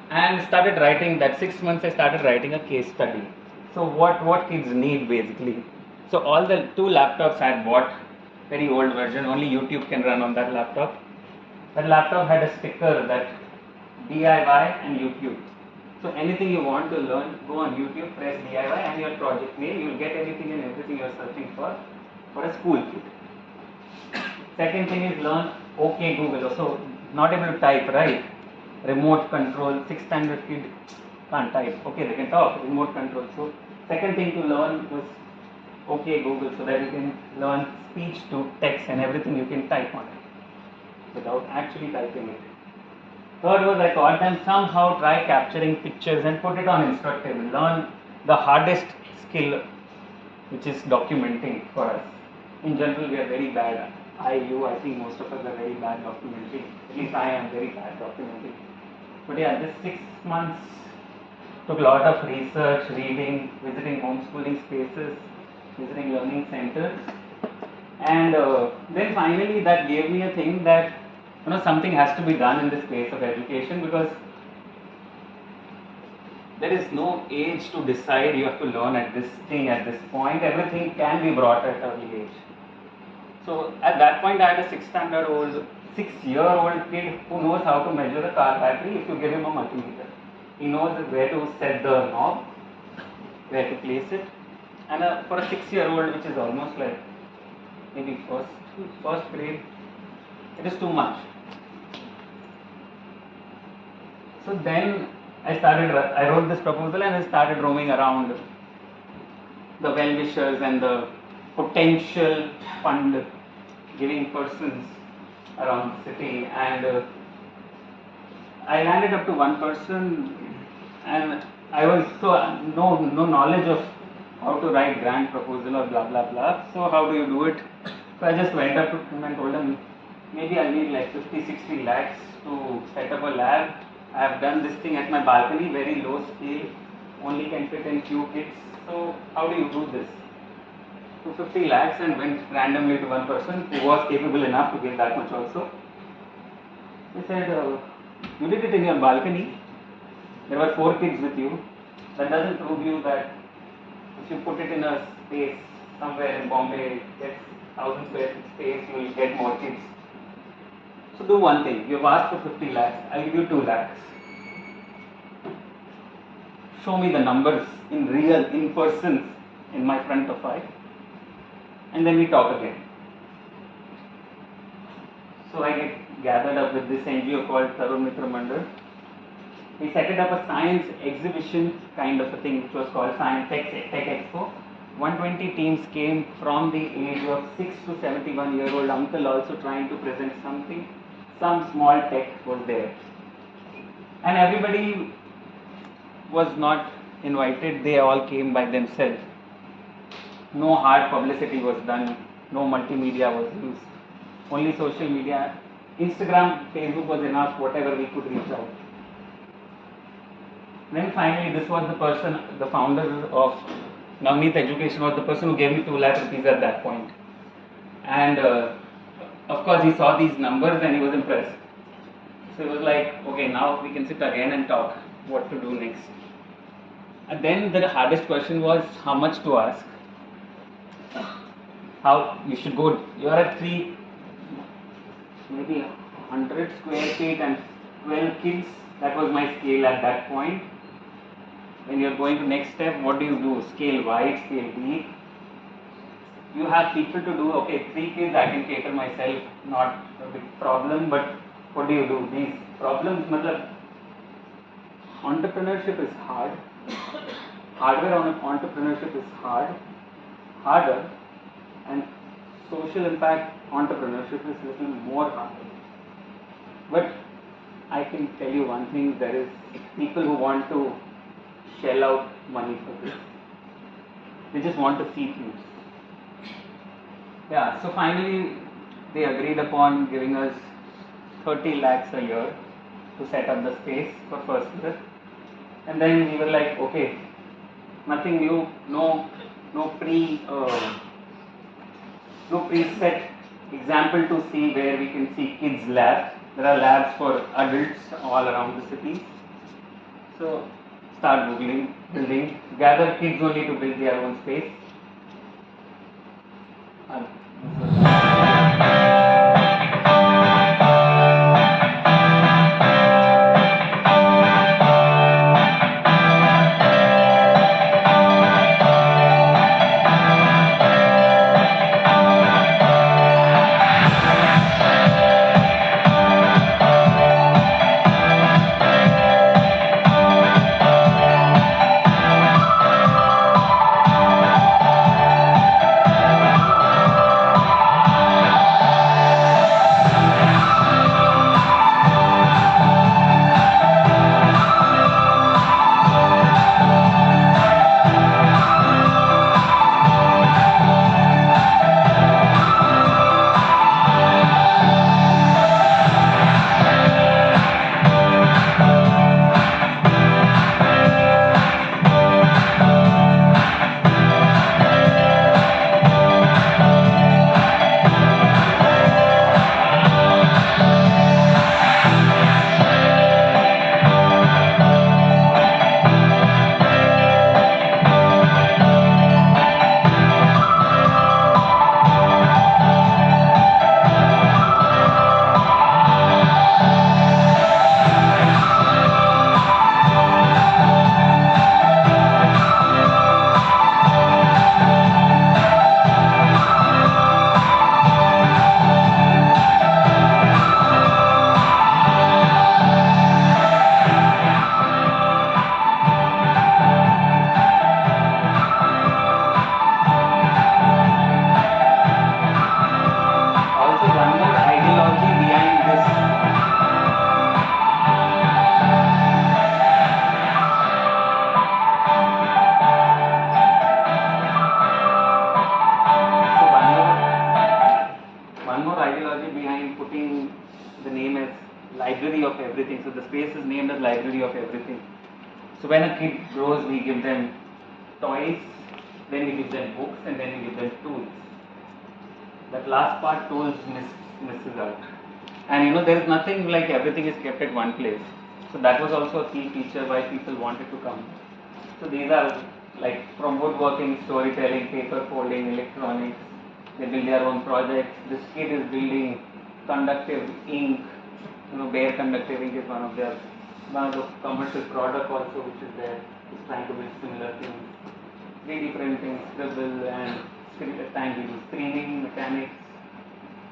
and started writing that 6 months. I started writing a case study. So what kids need basically. So all the two laptops I had bought, very old version, only YouTube can run on that laptop. That laptop had a sticker that DIY and YouTube. So anything you want to learn, go on YouTube, press DIY and your project name, you will get anything and everything you are searching for a school kid. Second thing is learn OK Google. So not able to type, right? Remote control, 6th standard kid can't type. Okay, they can talk, remote control. So second thing to learn was OK Google, so that you can learn speech to text and everything you can type on it without actually typing it. Third was I taught them somehow try capturing pictures and put it on Instructable. Learn the hardest skill, which is documenting for us. In general, we are very bad. I think most of us are very bad documenting. At least I am very bad documenting. But yeah, this 6 months took a lot of research, reading, visiting homeschooling spaces, visiting learning centers, and then finally that gave me a thing that something has to be done in this space of education, because there is no age to decide you have to learn at this thing at this point. Everything can be brought at early age. So at that point I had a 6-year-old kid who knows how to measure a car battery if you give him a multimeter. He knows where to set the knob, where to place it, and for a 6-year-old, which is almost like maybe first grade, it is too much. So then I wrote this proposal and I started roaming around the well-wishers and the potential fund giving persons around the city, and I landed up to one person, and I was no knowledge of how to write grant proposal or blah blah blah. So how do you do it? So I just went up to him and told him maybe I need like 50-60 lakhs to set up a lab. I have done this thing at my balcony, very low scale, only can fit in few kids. So how do you do this? 250 lakhs, and went randomly to one person who was capable enough to give that much also. He said, you did it in your balcony, there were 4 kids with you. That doesn't prove you that if you put it in a space somewhere in Bombay, gets 1000 square feet space, you will get more kids. So do one thing, you have asked for 50 lakhs, I'll give you 2 lakhs. Show me the numbers in real, in person, in my front of eye, and then we talk again. So I get gathered up with this NGO called Tarun Mitra Mandal. We set up a science exhibition kind of a thing, which was called Science Tech Expo. 120 teams came from the age of 6 to 71-year-old uncle, also trying to present something. Some small tech was there, and everybody was not invited. They all came by themselves. No hard publicity was done, no multimedia was used, only social media. Instagram, Facebook was enough, whatever we could reach out. Then finally, this was the person, the founder of Navneet Education, was the person who gave me 2 lakh rupees at that point. And of course, he saw these numbers and he was impressed. So he was like, okay, now we can sit again and talk what to do next. And then the hardest question was how much to ask. How you should go. You are at maybe 100 square feet and 12 kids. That was my scale at that point. When you are going to next step, what do you do? Scale wide, scale deep. You have people to do, okay, 3 kids I can cater myself, not a big problem, but what do you do? These problems, entrepreneurship is hard. Hardware on entrepreneurship is harder, and social impact entrepreneurship is a little more harder. But I can tell you one thing, there is people who want to shell out money for this. They just want to see things. Yeah, so finally they agreed upon giving us 30 lakhs a year to set up the space for first year. And then we were like, okay, nothing new, no preset example to see where we can see kids' labs. There are labs for adults all around the city. So start googling, building, gather kids only to build their own space. Library of everything. So the space is named as library of everything. So when a kid grows, we give them toys, then we give them books, and then we give them tools. That last part, tools, misses out. And you know, there is nothing like everything is kept at one place. So that was also a key feature why people wanted to come. So these are like from woodworking, storytelling, paper folding, electronics. They build their own projects. This kid is building conductive ink. You know, bare conductive ink is one of the commercial product also which is there. Is trying to build similar things. 3D printing, scribble, and time we do screening, mechanics.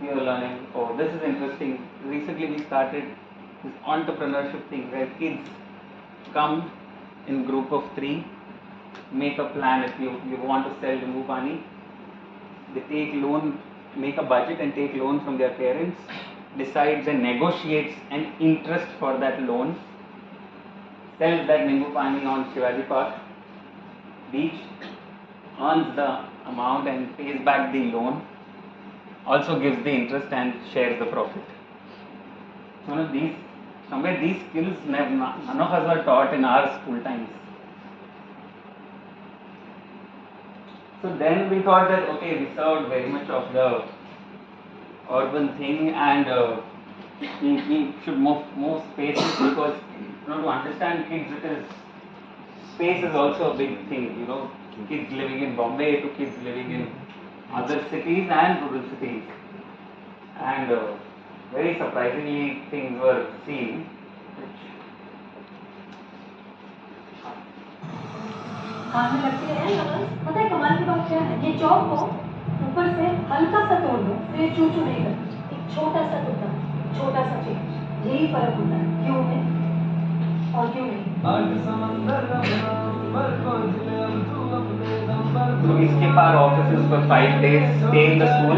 We are learning. Oh, this is interesting. Recently we started this entrepreneurship thing where kids come in group of 3, make a plan. If you want to sell Limbu Pani, they take loan, make a budget and take loan from their parents, decides and negotiates an interest for that loan, sells that Limbu Pani on Shivaji Park beach, earns the amount and pays back the loan, also gives the interest and shares the profit. So, you know, these skills none of us were taught in our school times. So then we thought that okay, we served very much of the urban thing, and we should move spaces because you know, to understand kids, space is also a big thing. You know, kids living in Bombay to kids living in other cities and rural cities, and very surprisingly things were seen. हाथ में लगते हैं नमस, पता है कमाल की बात क्या है? ये चौक को ऊपर से हल्का सा तोड़ दो, फिर चू चू नहीं करता, एक छोटा सा टुकड़ा, छोटा सा चेंज, यही फर्क होता है क्यों है और क्यों नहीं. So we skip our offices for 5 days, stay in the school.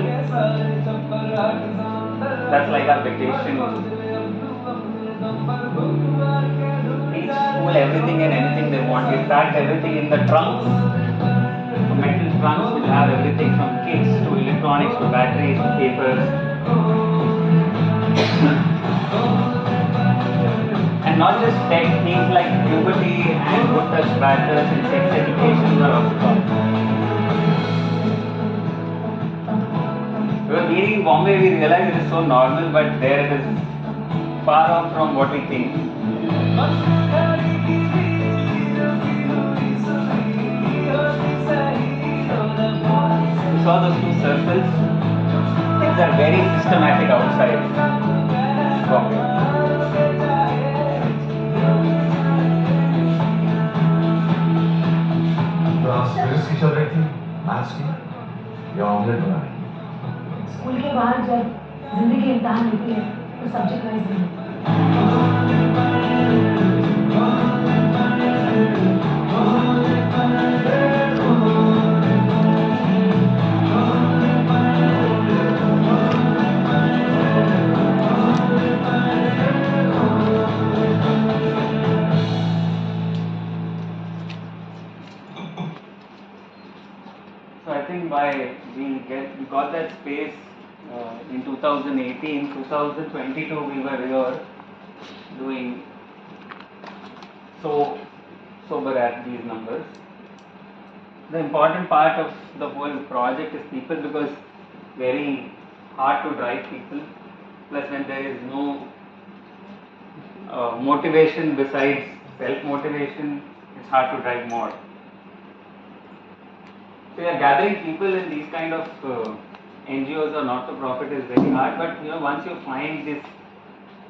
That's like our vacation. Teach school everything and anything they want. We packed everything in the trunks. The metal trunks will have everything from kits to electronics to batteries to papers. And not just tech, things like puberty and good touch matters and sex education are also taught. Because being in Bombay, we realize it is so normal, but there it is far off from what we think. saw those two circles, things are very systematic outside. तो आज physics की चल रही थी, maths की, या omelette बना रही? स्कूल के बाद जब जिंदगी इम्तिहान लेती है तो सब्जेक्ट वाइज नहीं। So I think we got that space in 2018, 2022 we were here doing so sober at these numbers. The important part of the whole project is people, because very hard to drive people, plus when there is no motivation besides self-motivation, it's hard to drive more. So yeah, gathering people in these kind of NGOs or not-for-profit is very hard, but once you find this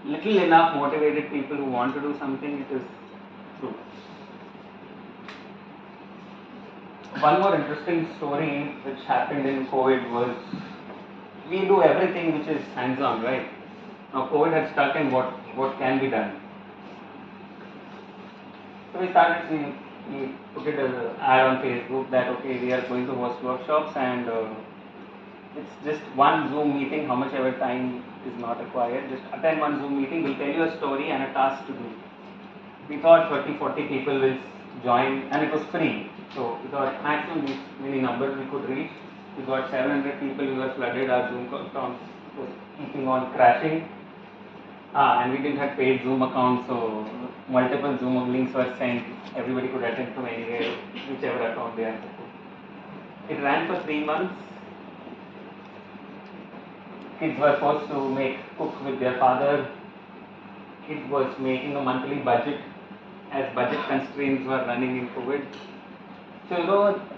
little enough motivated people who want to do something, it is true. One more interesting story which happened in COVID was, we do everything which is hands-on, right? Now COVID had stuck, and what can be done? So we put it as an ad on Facebook that okay, we are going to host workshops, and it's just one Zoom meeting, how much ever time is not required, just attend one Zoom meeting, we'll tell you a story and a task to do. We thought 30-40 people will join, and it was free. So we thought maximum these many numbers we could reach. We got 700 people, we were flooded, our Zoom account was keeping on crashing. And we didn't have paid Zoom accounts, so multiple Zoom links were sent. Everybody could attend from anywhere, whichever account they had. It ran for 3 months. Kids were forced to cook with their father. Kid was making a monthly budget, as budget constraints were running in COVID. So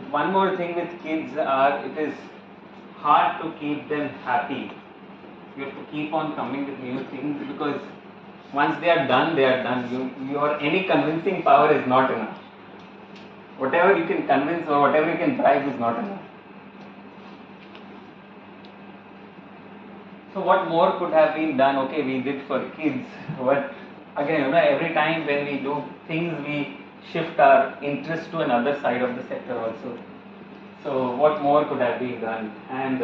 one more thing with kids it is hard to keep them happy. You have to keep on coming with new things, because once they are done, they are done. Your any convincing power is not enough. Whatever you can convince or whatever you can drive is not enough. So what more could have been done? Okay, we did for kids, but again, every time when we do things, we shift our interest to another side of the sector also. So what more could have been done? And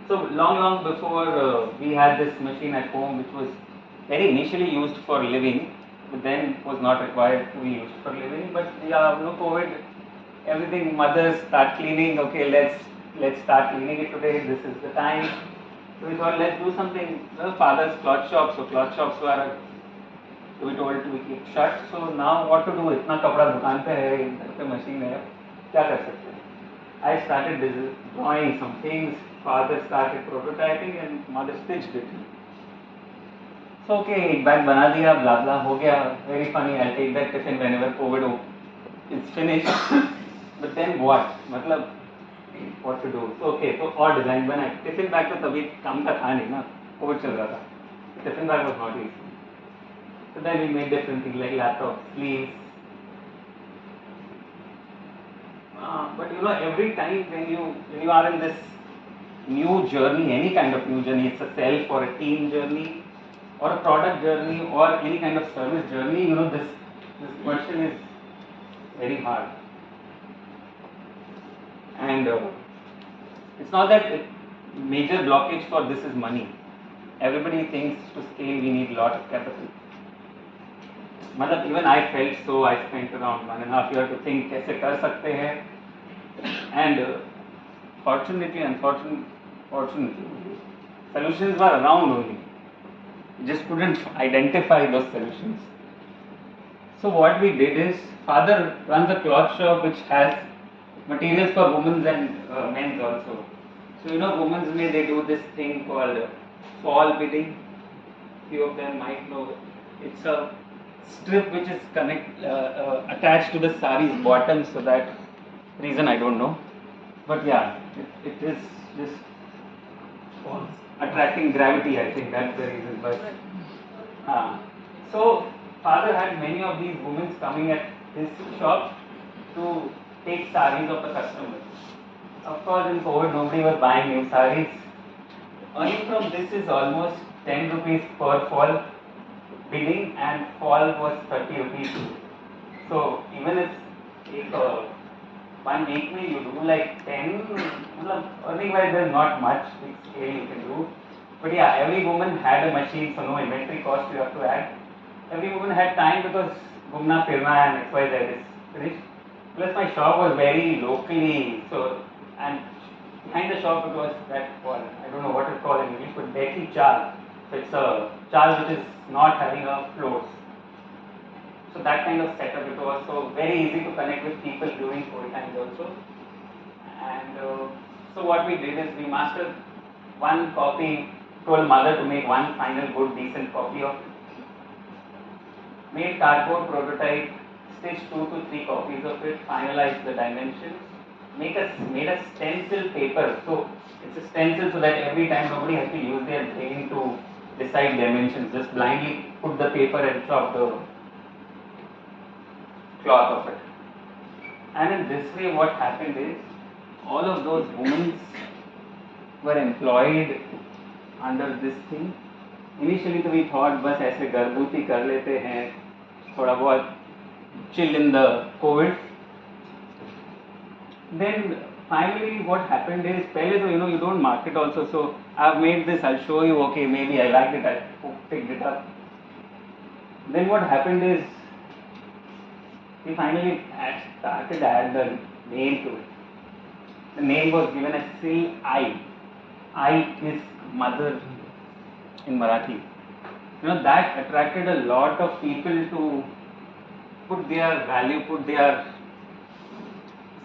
so long before we had this machine at home, which was very initially used for living, but then was not required to be used for living. But COVID, everything, mothers start cleaning. Okay, let's start cleaning it today. This is the time. So we thought, let's do something. Father's cloth shop, so cloth shops were we told to keep shut. So now what to do? इतना कपड़ा दुकान पे है, घर पे machine है, क्या कर सकते हैं? I started drawing some things. Father started prototyping, and mother stitched it. So okay, एक बैग बना दिया, blah blah हो गया. Very funny. I'll take that tiffin whenever COVID is finished. But then what? मतलब what to do? So okay, so और design बनाए. Tiffin bag तो तभी काम का था नहीं ना, कोविड चल रहा था. Tiffin bag was not easy. So then we made different things like laptop sleeves. But every time when you are in this new journey, any kind of new journey, it's a self or a team journey or a product journey or any kind of service journey, this question is very hard. And it's not that major blockage for this is money. Everybody thinks to scale we need a lot of capital. Even I felt so. I spent around 1.5 years to think कैसे कर सकते हैं, and fortunately, solutions were around only. Just couldn't identify those solutions. So what we did is, father runs a cloth shop which has materials for women's and men's also. So women's may they do this thing called fall bidding. Few of them might know. It's a strip which is attached to the sari's bottom, so that reason I don't know. But yeah, it is just attracting gravity, I think that's the reason. But so father had many of these women coming at his shop to take saris of the customers. Of course, in COVID, nobody was buying new saris. Earning from this is almost 10 rupees per fall bidding, and fall was 30 rupees. So even if one week में you do like 10, earning wise there's not much big scale you can do. But yeah, every woman had a machine, so no inventory cost you have to add. Every woman had time because Gumna, Firma and XYZ is finished. Plus my shop was very locally, so, and behind the shop it was that, I don't know what it's called in English, but Betty Chal. So it's a chal which is not having a floors. So that kind of setup it was, so very easy to connect with people during COVID times also. And so what we did is we mastered one copy, told mother to make one final good decent copy of it. Made cardboard prototype, stitched 2 to 3 copies of it, finalized the dimensions, made a stencil paper. So it's a stencil so that every time nobody has to use their brain to decide dimensions, just blindly put the paper and chop the cloth of it. And in this way what happened is, all of those women were employed under this thing. Initially तो we thought बस ऐसे गर्भवती कर लेते हैं, थोड़ा बहुत chill in the COVID. Then finally what happened is, पहले तो you don't market also, so I've made this, I'll show you, okay, maybe I liked it, I picked it up. Then what happened is, we finally started to add the name to it. The name was given as Sil I. I is mother in Marathi. That attracted a lot of people to put their value, put their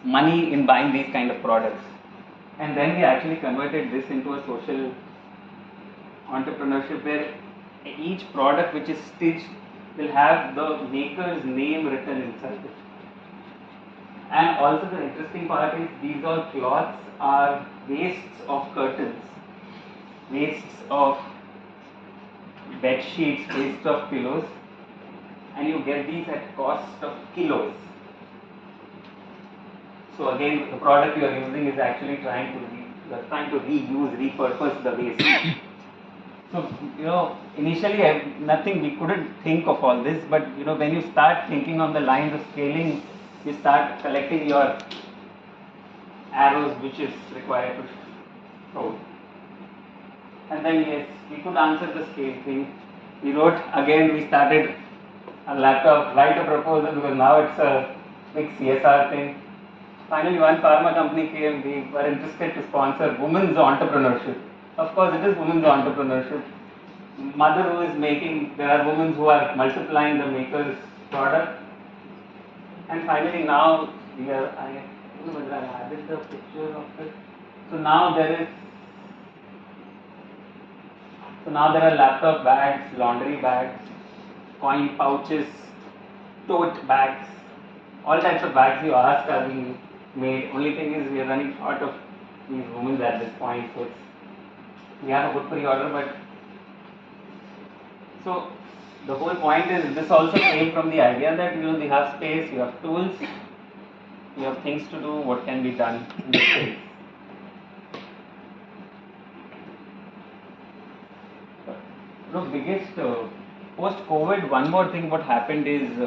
money in buying these kind of products. And then we actually converted this into a social entrepreneurship where each product which is stitched will have the maker's name written inside it. And also the interesting part is, these all cloths are wastes of curtains, wastes of bed sheets, wastes of pillows, and you get these at cost of kilos. So again, the product you are using is actually trying to reuse, repurpose the waste. So, initially we couldn't think of all this, but when you start thinking on the lines of scaling, you start collecting your arrows which is required to throw. And then yes, we could answer the scale thing. We started a laptop, write a proposal, because now it's a big CSR thing. Finally, one pharma company came, they were interested to sponsor women's entrepreneurship. Of course, it is women's entrepreneurship. Mother who is making, there are women who are multiplying the maker's product. And finally now, I don't know whether I added the picture of it. So now there are laptop bags, laundry bags, coin pouches, tote bags, all types of bags you ask are being made. Only thing is we are running short of these women at this point, so we have a good pre-order, but so the whole point is, this also came from the idea that you have space, you have tools, you have things to do, what can be done in this space. The biggest post-COVID, one more thing what happened is,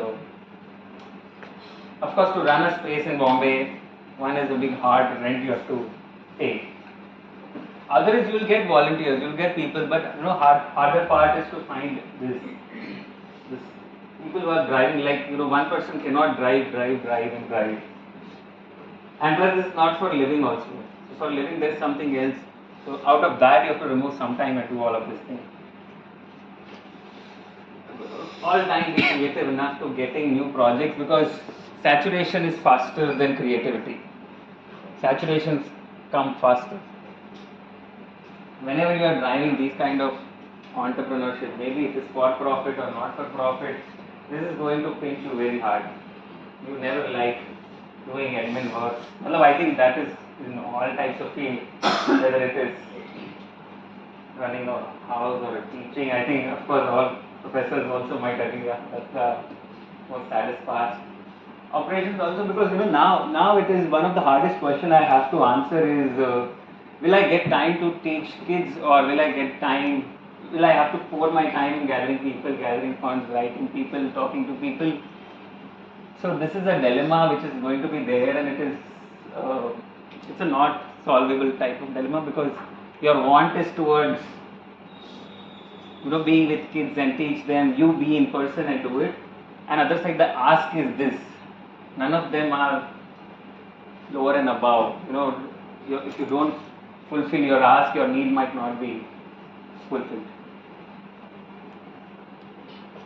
of course, to run a space in Bombay, one is a big hard rent you have to pay. Other is you will get volunteers, you will get people, but harder part is to find this people who are driving, like one person cannot drive. And plus it's not for living also. So for living there is something else. So out of that you have to remove some time and do all of this thing. All time be creative enough to getting new projects, because saturation is faster than creativity. Saturations come faster. Whenever you are driving these kind of entrepreneurship, maybe it is for profit or not for profit, this is going to pinch you very hard. You never like doing admin work. Well, I think that is in all types of fields, whether it is running a house or teaching. I think, of course, all professors also might agree that's the most saddest part. Operations also, because now it is one of the hardest question I have to answer is will I get time to teach kids, or will I have to pour my time in gathering people, gathering funds, writing people, talking to people. So this is a dilemma which is going to be there, and it's a not solvable type of dilemma, because your want is towards being with kids and teach them, you be in person and do it, and other side the ask is this. None of them are lower and above. If you don't fulfill your ask, your need might not be fulfilled.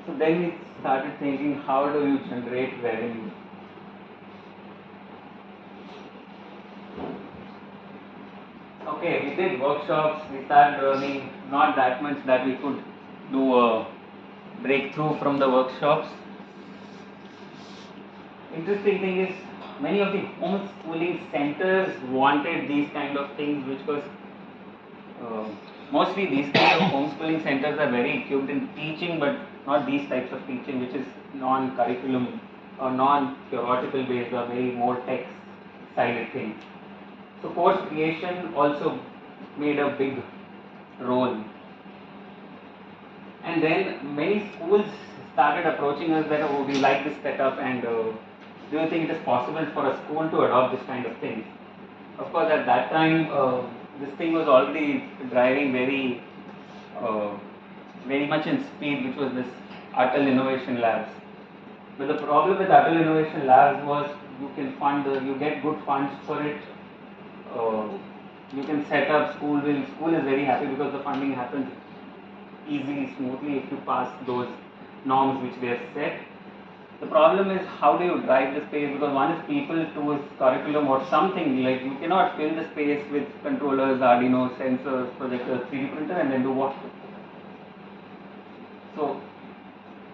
So then we started thinking, how do you generate revenue? Okay, we did workshops, we started learning, not that much that we could do a breakthrough from the workshops. Interesting thing is, many of the homeschooling centers wanted these kind of things, which was mostly these kind of homeschooling centers are very equipped in teaching, but not these types of teaching, which is non-curriculum or non-theoretical based or very more text-sided things. So course creation also made a big role. And then many schools started approaching us that, oh, we like this setup, and do you think it is possible for a school to adopt this kind of thing? Of course, at that time, this thing was already driving very much in speed, which was this Atal Innovation Labs. But the problem with Atal Innovation Labs was you get good funds for it. You can set up school is very happy because the funding happens easily, smoothly if you pass those norms which they have set. The problem is, how do you drive the space? Because one is people, two is curriculum or something. Like, you cannot fill the space with controllers, Arduino, sensors, projectors, 3D printer, and then do what? So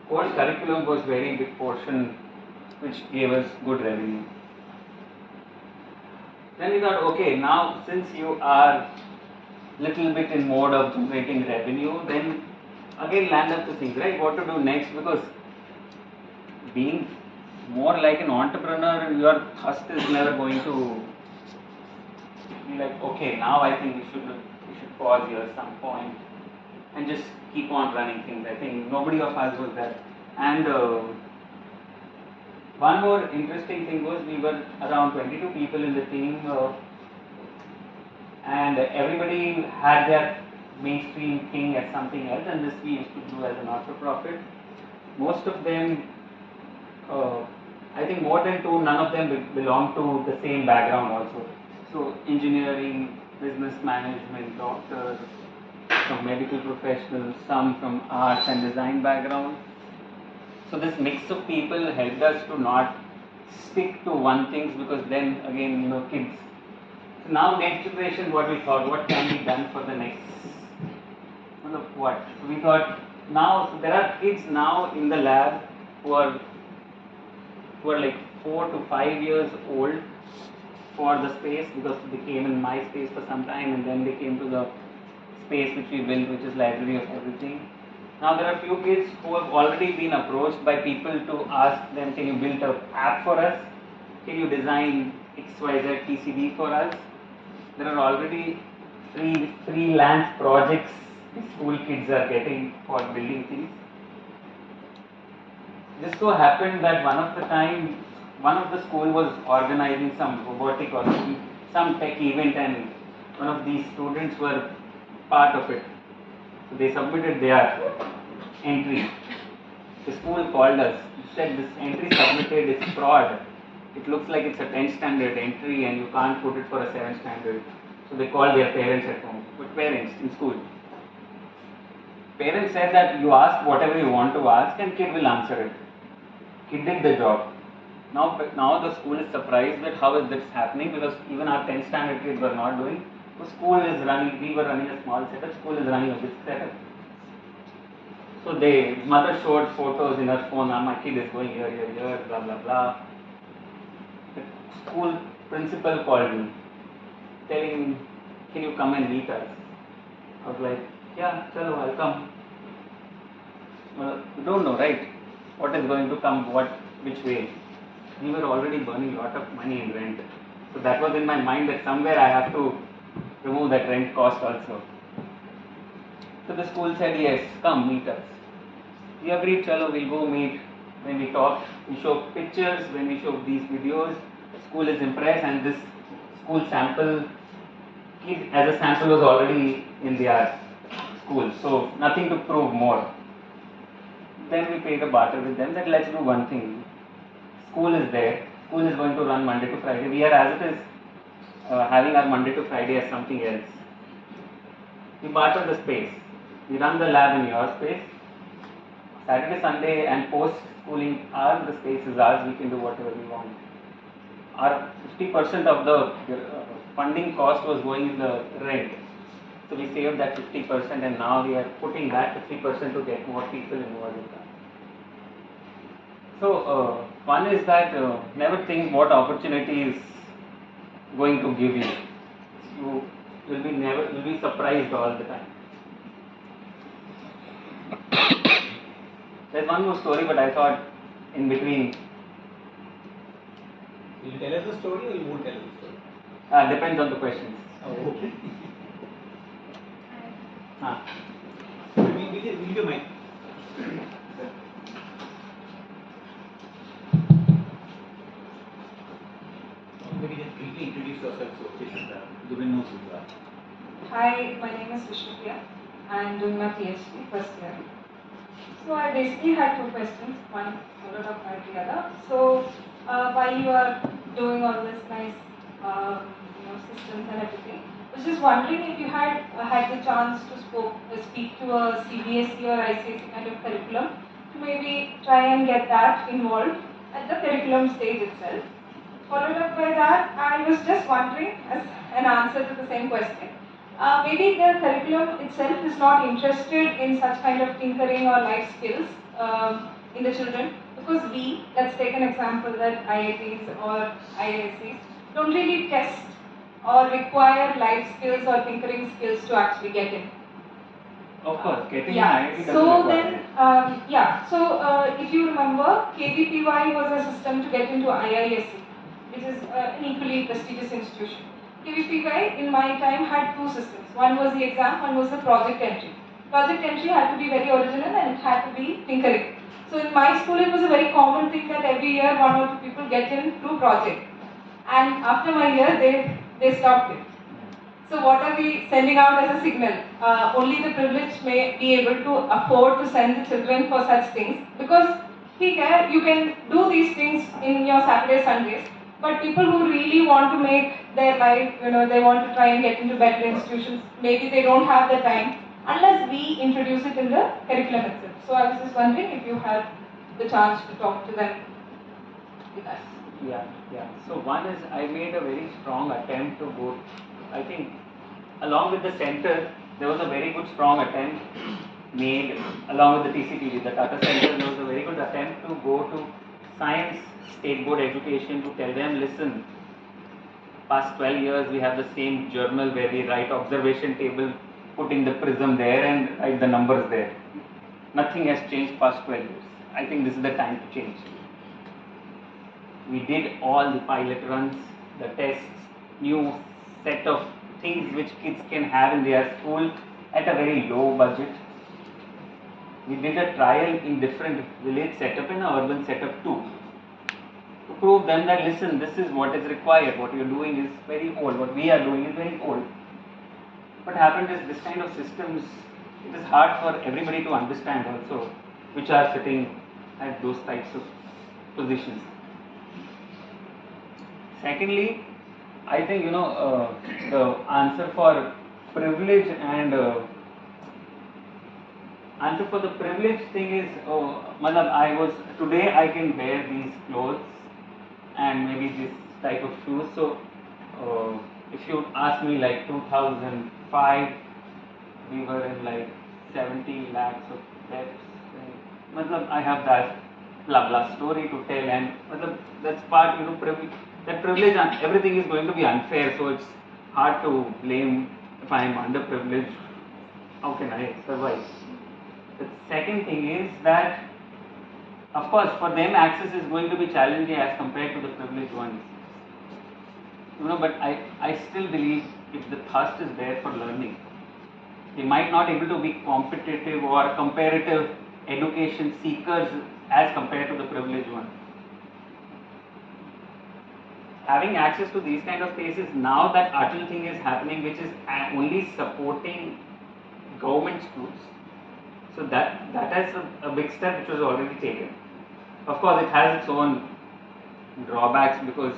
course curriculum was very big portion which gave us good revenue. Then we thought, okay, now since you are little bit in mode of generating revenue, then again land up to think, right, what to do next, because being more like an entrepreneur, your thrust is never going to be like, okay, now I think we should pause here at some point and just keep on running things. I think nobody of us was that. And one more interesting thing was, we were around 22 people in the team, and everybody had their mainstream thing as something else, and this we used to do as a not-for-profit. Most of them, I think more than two, none of them belong to the same background also. So engineering, business management, doctors, some medical professionals, some from arts and design background. So this mix of people helped us to not stick to one thing, because then again, kids. So now next generation, what we thought, what can be done for the next, what? So we thought, now, so there are kids now in the lab who are like 4 to 5 years old for the space, because they came in my space for some time, and then they came to the space which we built, which is library of everything. Now there are few kids who have already been approached by people to ask them, can you build an app for us? Can you design XYZ PCB for us? There are already freelance projects the school kids are getting for building things. Just so happened that one of the school was organizing some robotic or some tech event, and one of these students were part of it. So they submitted their entry. The school called us, said this entry submitted is fraud. It looks like it's a 10th standard entry and you can't put it for a 7th standard. So they called their parents at home. But parents in school. Parents said that you ask whatever you want to ask and kid will answer it. Kid did the job. Now the school is surprised that how is this happening, because even our 10th standard kids were not doing. The school is running, we were running a small setup, school is running a big setup. So mother showed photos in her phone, my kid is going here, blah blah blah. The school principal called me. telling, can you come and meet us? I was like, yeah, chalo, I'll come. You don't know, right? What is going to come, which way? We were already burning a lot of money in rent. So that was in my mind that somewhere I have to remove that rent cost also. So the school said, yes, come meet us. We agreed, chalo, we'll go meet. When we talk, we show pictures, when we show these videos, school is impressed, and this school sample, kid as a sample was already in their school. So nothing to prove more. Then we paid a barter with them that let's do one thing. School is there. School is going to run Monday to Friday. We are as it is having our Monday to Friday as something else. We barter the space. We run the lab in your space. Saturday, Sunday and post schooling hours, the space is ours. We can do whatever we want. Our 50% of the funding cost was going in the rent. So we saved that 50% and now we are putting that 50% to get more people involved in that. So one is that never think what opportunity is going to give you. You will be surprised all the time. There's one more story, but I thought in between. Will you tell us the story or you won't tell us the story? Depends on the questions. Oh, okay. Will you mind? Maybe just briefly introduce yourself so Dubin knows who you are. Hi, my name is Vishnupriya. I'm doing my PhD first year. So I basically had two questions, one followed up by the other. So while you are doing all this nice systems and everything, I was just wondering if you had the chance to speak to a CBSE or ICSE kind of curriculum to maybe try and get that involved at the curriculum stage itself. Followed up by that, I was just wondering, as an answer to the same question, maybe the curriculum itself is not interested in such kind of tinkering or life skills in the children, because let's take an example that IITs or IIScs don't really test or require life skills or tinkering skills to actually get in. Of course, getting yeah. an IIT doesn't So require then, it. So if you remember, KVPY was a system to get into IISc, which is an equally prestigious institution. KVPY in my time had two systems. One was the exam, one was the project entry. Project entry had to be very original and it had to be tinkering. So in my school, it was a very common thing that every year one or two people get in through project. And after my year, they stopped it. So what are we sending out as a signal? Only the privileged may be able to afford to send the children for such things, because you can do these things in your Saturday, Sundays, but people who really want to make their life, they want to try and get into better institutions, maybe they don't have the time unless we introduce it in the curriculum itself. So I was just wondering if you had the chance to talk to them with us. Yeah. So one is I made a very strong attempt to go. I think along with the center, there was a very good strong attempt made along with the TCTV, the Tata Center. There was a very good attempt to go to science state board education to tell them, listen, past 12 years we have the same journal where we write observation table, putting the prism there and write the numbers there. Nothing has changed past 12 years. I think this is the time to change. We did all the pilot runs, the tests, new set of things which kids can have in their school at a very low budget. We did a trial in different village setup and an urban setup too, to prove them that listen, this is what is required, what you're doing is very old, what we are doing is very old. What happened is this kind of systems, it is hard for everybody to understand also, which are sitting at those types of positions. Secondly, I think the answer for privilege and answer for the privilege thing is, today I can wear these clothes and maybe this type of shoes. So if you ask me like 2005, we were in like 70 lakhs of debts. I have that blah blah story to tell, and that's part privilege. That privilege and everything is going to be unfair. So it's hard to blame if I am underprivileged. How can I survive? The second thing is that, of course, for them access is going to be challenging as compared to the privileged ones. But I still believe if the thirst is there for learning, they might not able to be competitive or comparative education seekers as compared to the privileged ones. Having access to these kind of places, now that Atal thing is happening, which is only supporting government schools, so that is a big step which was already taken. Of course, it has its own drawbacks because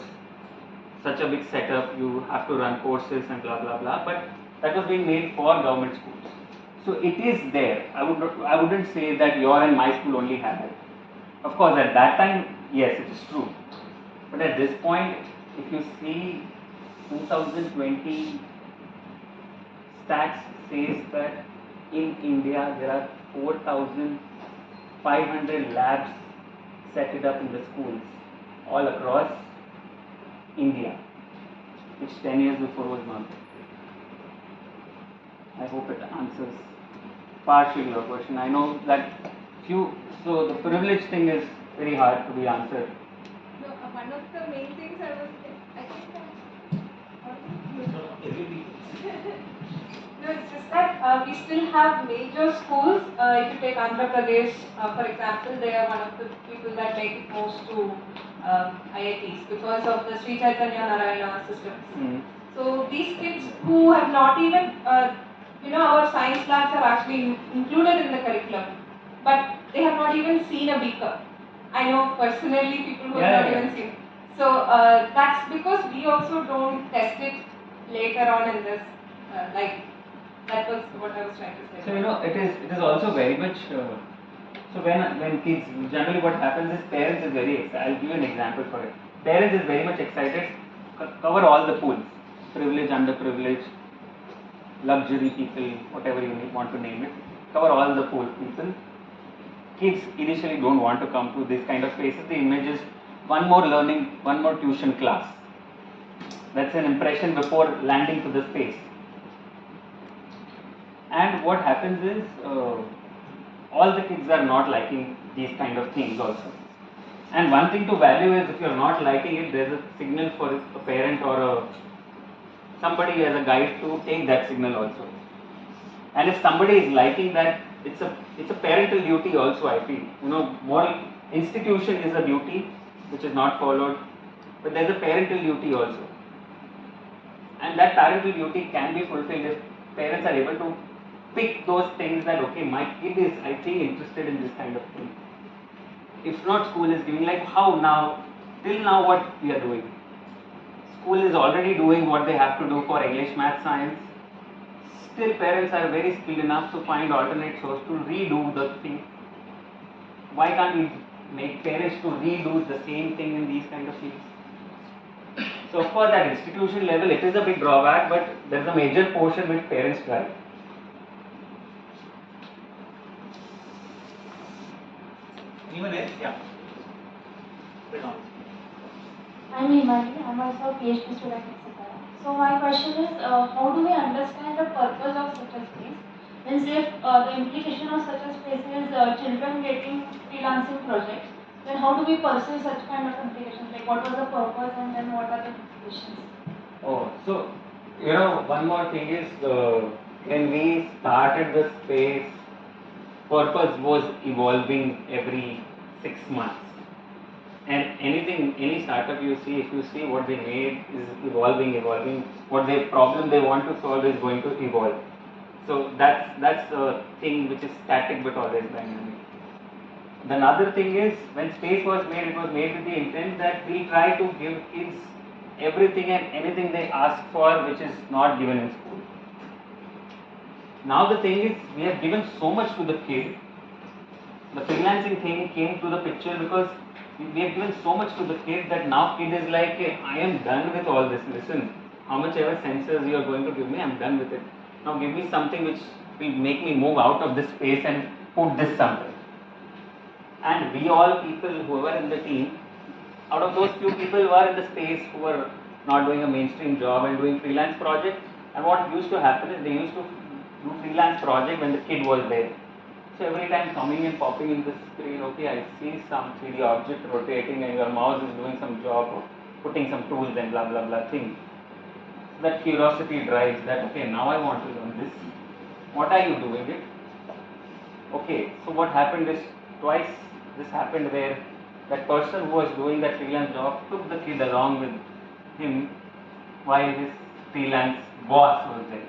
such a big setup, you have to run courses and blah blah blah. But that was being made for government schools, so it is there. I wouldn't say that your and my school only had it. Of course, at that time, yes, it is true. But at this point, if you see 2020 stats says that in India there are 4,500 labs set it up in the schools all across India, which 10 years before was not there. I hope it answers partially your question. I know that so the privilege thing is very hard to be answered. No, one of the main things I think no, it's just that we still have major schools. If you take Andhra Pradesh, for example, they are one of the people that make it most to IITs because of the Sri Chaitanya Narayana systems. So these kids who have not even, our science labs are actually included in the curriculum, but they have not even seen a beaker. I know personally people who have not even seen. So that's because we also don't test it later on in this, that was what I was trying to say. So it is also very much. So when kids, generally what happens is parents is very excited. I'll give you an example for it. Parents is very much excited. Cover all the pools, privileged, underprivileged, luxury people, whatever you want to name it. Cover all the pool people. Kids initially don't want to come to this kind of places. The image is one more learning, one more tuition class. That's an impression before landing to the space. And what happens is all the kids are not liking these kind of things also. And one thing to value is if you're not liking it, there's a signal for a parent or somebody as a guide to take that signal also. And if somebody is liking that, it's a parental duty also, I feel. Moral institution is a duty which is not followed, but there's a parental duty also. And that parental duty can be fulfilled if parents are able to pick those things that, okay, my kid is, I think, interested in this kind of thing. If not, school is giving, like how now, till now what we are doing. School is already doing what they have to do for English, Math, Science. Still parents are very skilled enough to find alternate source to redo the thing. Why can't we make parents to redo the same thing in these kind of things? So of course at institution level it is a big drawback, but there is a major portion which parents drive. Anyone else? Yeah. I'm Himani. I'm also a PhD student at CTARA. So my question is, how do we understand the purpose of such a space? Means if the implication of such a space is children getting freelancing projects, then how do we pursue such kind of implications? Like what was the purpose and then what are the implications? Oh, so one more thing is when we started the space, purpose was evolving every 6 months. And any startup you see, if you see what they made is evolving. What problem they want to solve is going to evolve. So that's a thing which is static but always dynamic. The another thing is when space was made, it was made with the intent that we try to give kids everything and anything they ask for, which is not given in school. Now the thing is, we have given so much to the kid. The freelancing thing came to the picture because we have given so much to the kid that now kid is like, hey, I am done with all this. Listen, how much ever sensors you are going to give me, I am done with it. Now give me something which will make me move out of this space and put this somewhere. And we all people who were in the team, out of those few people who are in the space, who were not doing a mainstream job and doing freelance projects. And what used to happen is they used to do freelance project when the kid was there. So every time coming and popping in the screen, okay, I see some 3D object rotating and your mouse is doing some job of putting some tools and blah blah blah things. So that curiosity drives that, okay, now I want to learn this. What are you doing it? Okay, so what happened is twice this happened where that person who was doing that freelance job took the kid along with him while his freelance boss was there.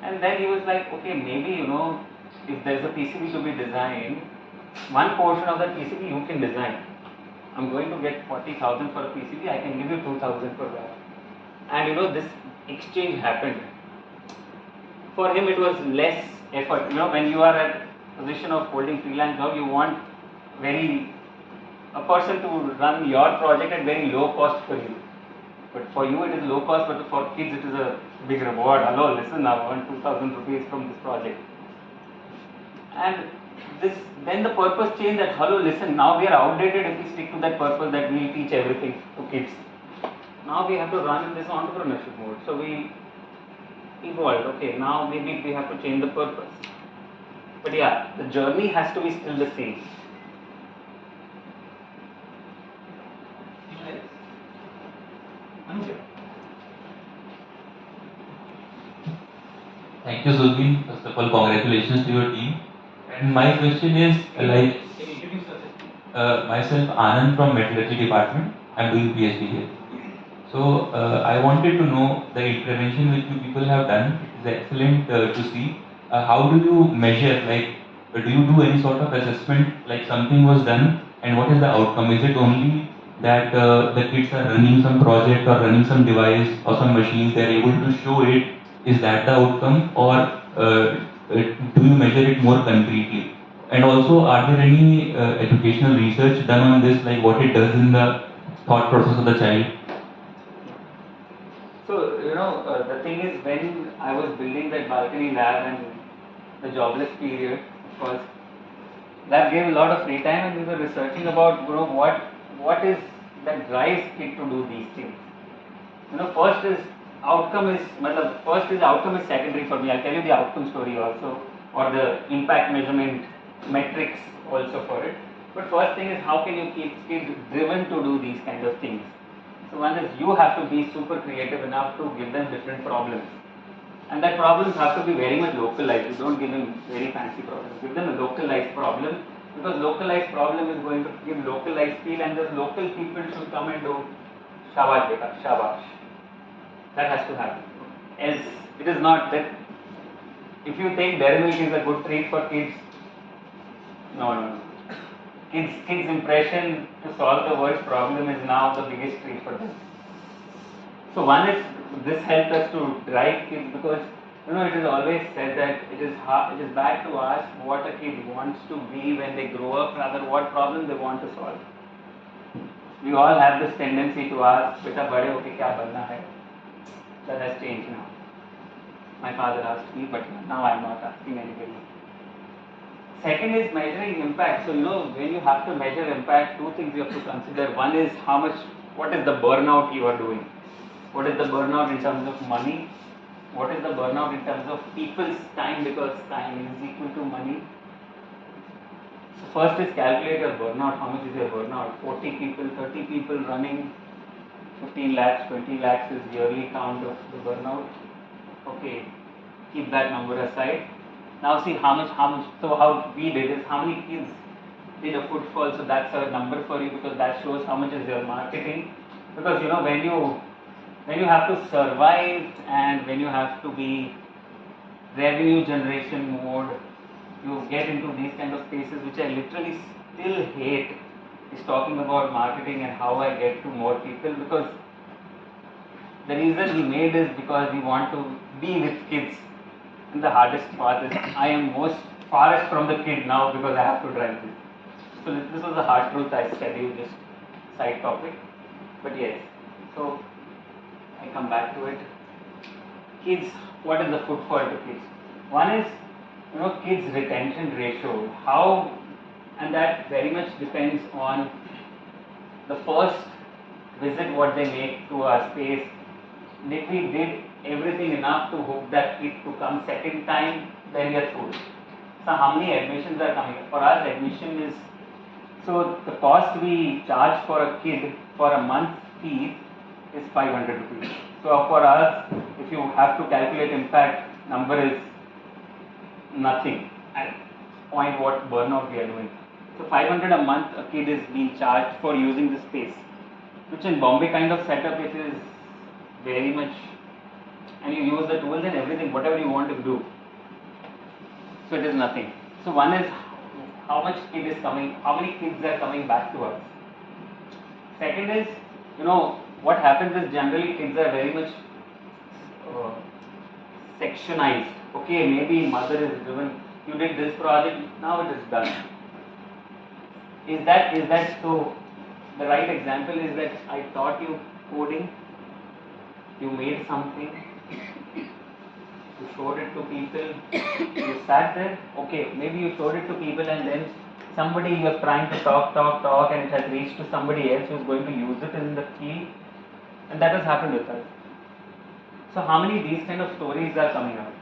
And then he was like, okay, maybe if there's a PCB to be designed, one portion of that PCB you can design. I'm going to get 40,000 for a PCB, I can give you 2,000 for that. And this exchange happened. For him it was less effort. When you are at a position of holding freelance job, you want a person to run your project at very low cost for you. But for you it is low cost, but for kids it is a big reward. Hello, listen, I want 2,000 rupees from this project. And then the purpose changed that, hello, listen, now we are outdated if we stick to that purpose that we will teach everything to kids. Now we have to run in this entrepreneurship mode. So we evolved. Okay, now maybe we have to change the purpose. But yeah, the journey has to be still the same. Thank you, Zulbin. First of all, congratulations to your team. And my question is, like, Can you introduce yourself? myself, Anand from Metallurgy Department. I'm doing PhD here. So, I wanted to know the intervention which you people have done. It is excellent to see. How do you measure, like, do you do any sort of assessment, like something was done, and what is the outcome? Is it only that the kids are running some project or running some device or some machines, they are able to show it? Is that the outcome, or do you measure it more concretely? And also, are there any educational research done on this, like what it does in the thought process of the child? So, the thing is, when I was building that balcony lab and the jobless period, of course, that gave a lot of free time, and we were researching about, what is that drives kid to do these things. First is outcome is secondary for me. I'll tell you the outcome story also, or the impact measurement metrics also for it. But first thing is, how can you keep kids driven to do these kind of things? So one is, you have to be super creative enough to give them different problems. And that problems have to be very much localized. You don't give them very fancy problems. Give them a localized problem, because localized problem is going to give localized feel, and those local people should come and do shabash beta, shabash. That has to happen. Else, it is not that. If you think dairy milk is a good treat for kids, no. Kids' impression to solve the world's problem is now the biggest treat for them. So one is, this helped us to drive kids, because it is always said that it is bad to ask what a kid wants to be when they grow up, rather what problem they want to solve. We all have this tendency to ask, beta bade hoke kya banna hai? That has changed now. My father asked me, but now I am not asking anybody. Second is measuring impact. So when you have to measure impact, two things you have to consider. One is what is the burnout you are doing? What is the burnout in terms of money? What is the burnout in terms of people's time, because time is equal to money? So first is calculate your burnout. How much is your burnout? 40 people, 30 people running 15 lakhs, 20 lakhs is yearly count of the burnout. Okay, keep that number aside. Now see how much, so how we did is, how many kids did a footfall, so that's a number for you, because that shows how much is your marketing. Because when you have to survive, and when you have to be revenue generation mode, you get into these kind of spaces, which I literally still hate, is talking about marketing and how I get to more people, because the reason we made is because we want to be with kids. And the hardest part is, I am farthest from the kid now, because I have to drive this. So this was a hard truth I said you, just side topic. But yes, so I come back to it. Kids, what is the footfall to kids? One is, kids retention ratio. How, and that very much depends on the first visit what they make to our space. If we did everything enough to hook that kid to come second time, then we are through. So how many admissions are coming? For us, admission is, so the cost we charge for a kid for a month fees is 500 rupees. So for us, if you have to calculate impact, number is nothing at point what burnout we are doing. So 500 a month a kid is being charged for using the space, which in Bombay kind of setup it is very much, and you use the tools and everything, whatever you want to do. So it is nothing. So one is how much kid is coming, how many kids are coming back to us. Second is, what happens is generally kids are very much sectionized. Okay, maybe mother is driven, you did this project, now it is done. Is that so? The right example is that I taught you coding, you made something, you showed it to people, you sat there, okay, maybe you showed it to people and then somebody you are trying to talk and it has reached to somebody else who is going to use it in the field, and that has happened with us. So how many these kind of stories are coming out?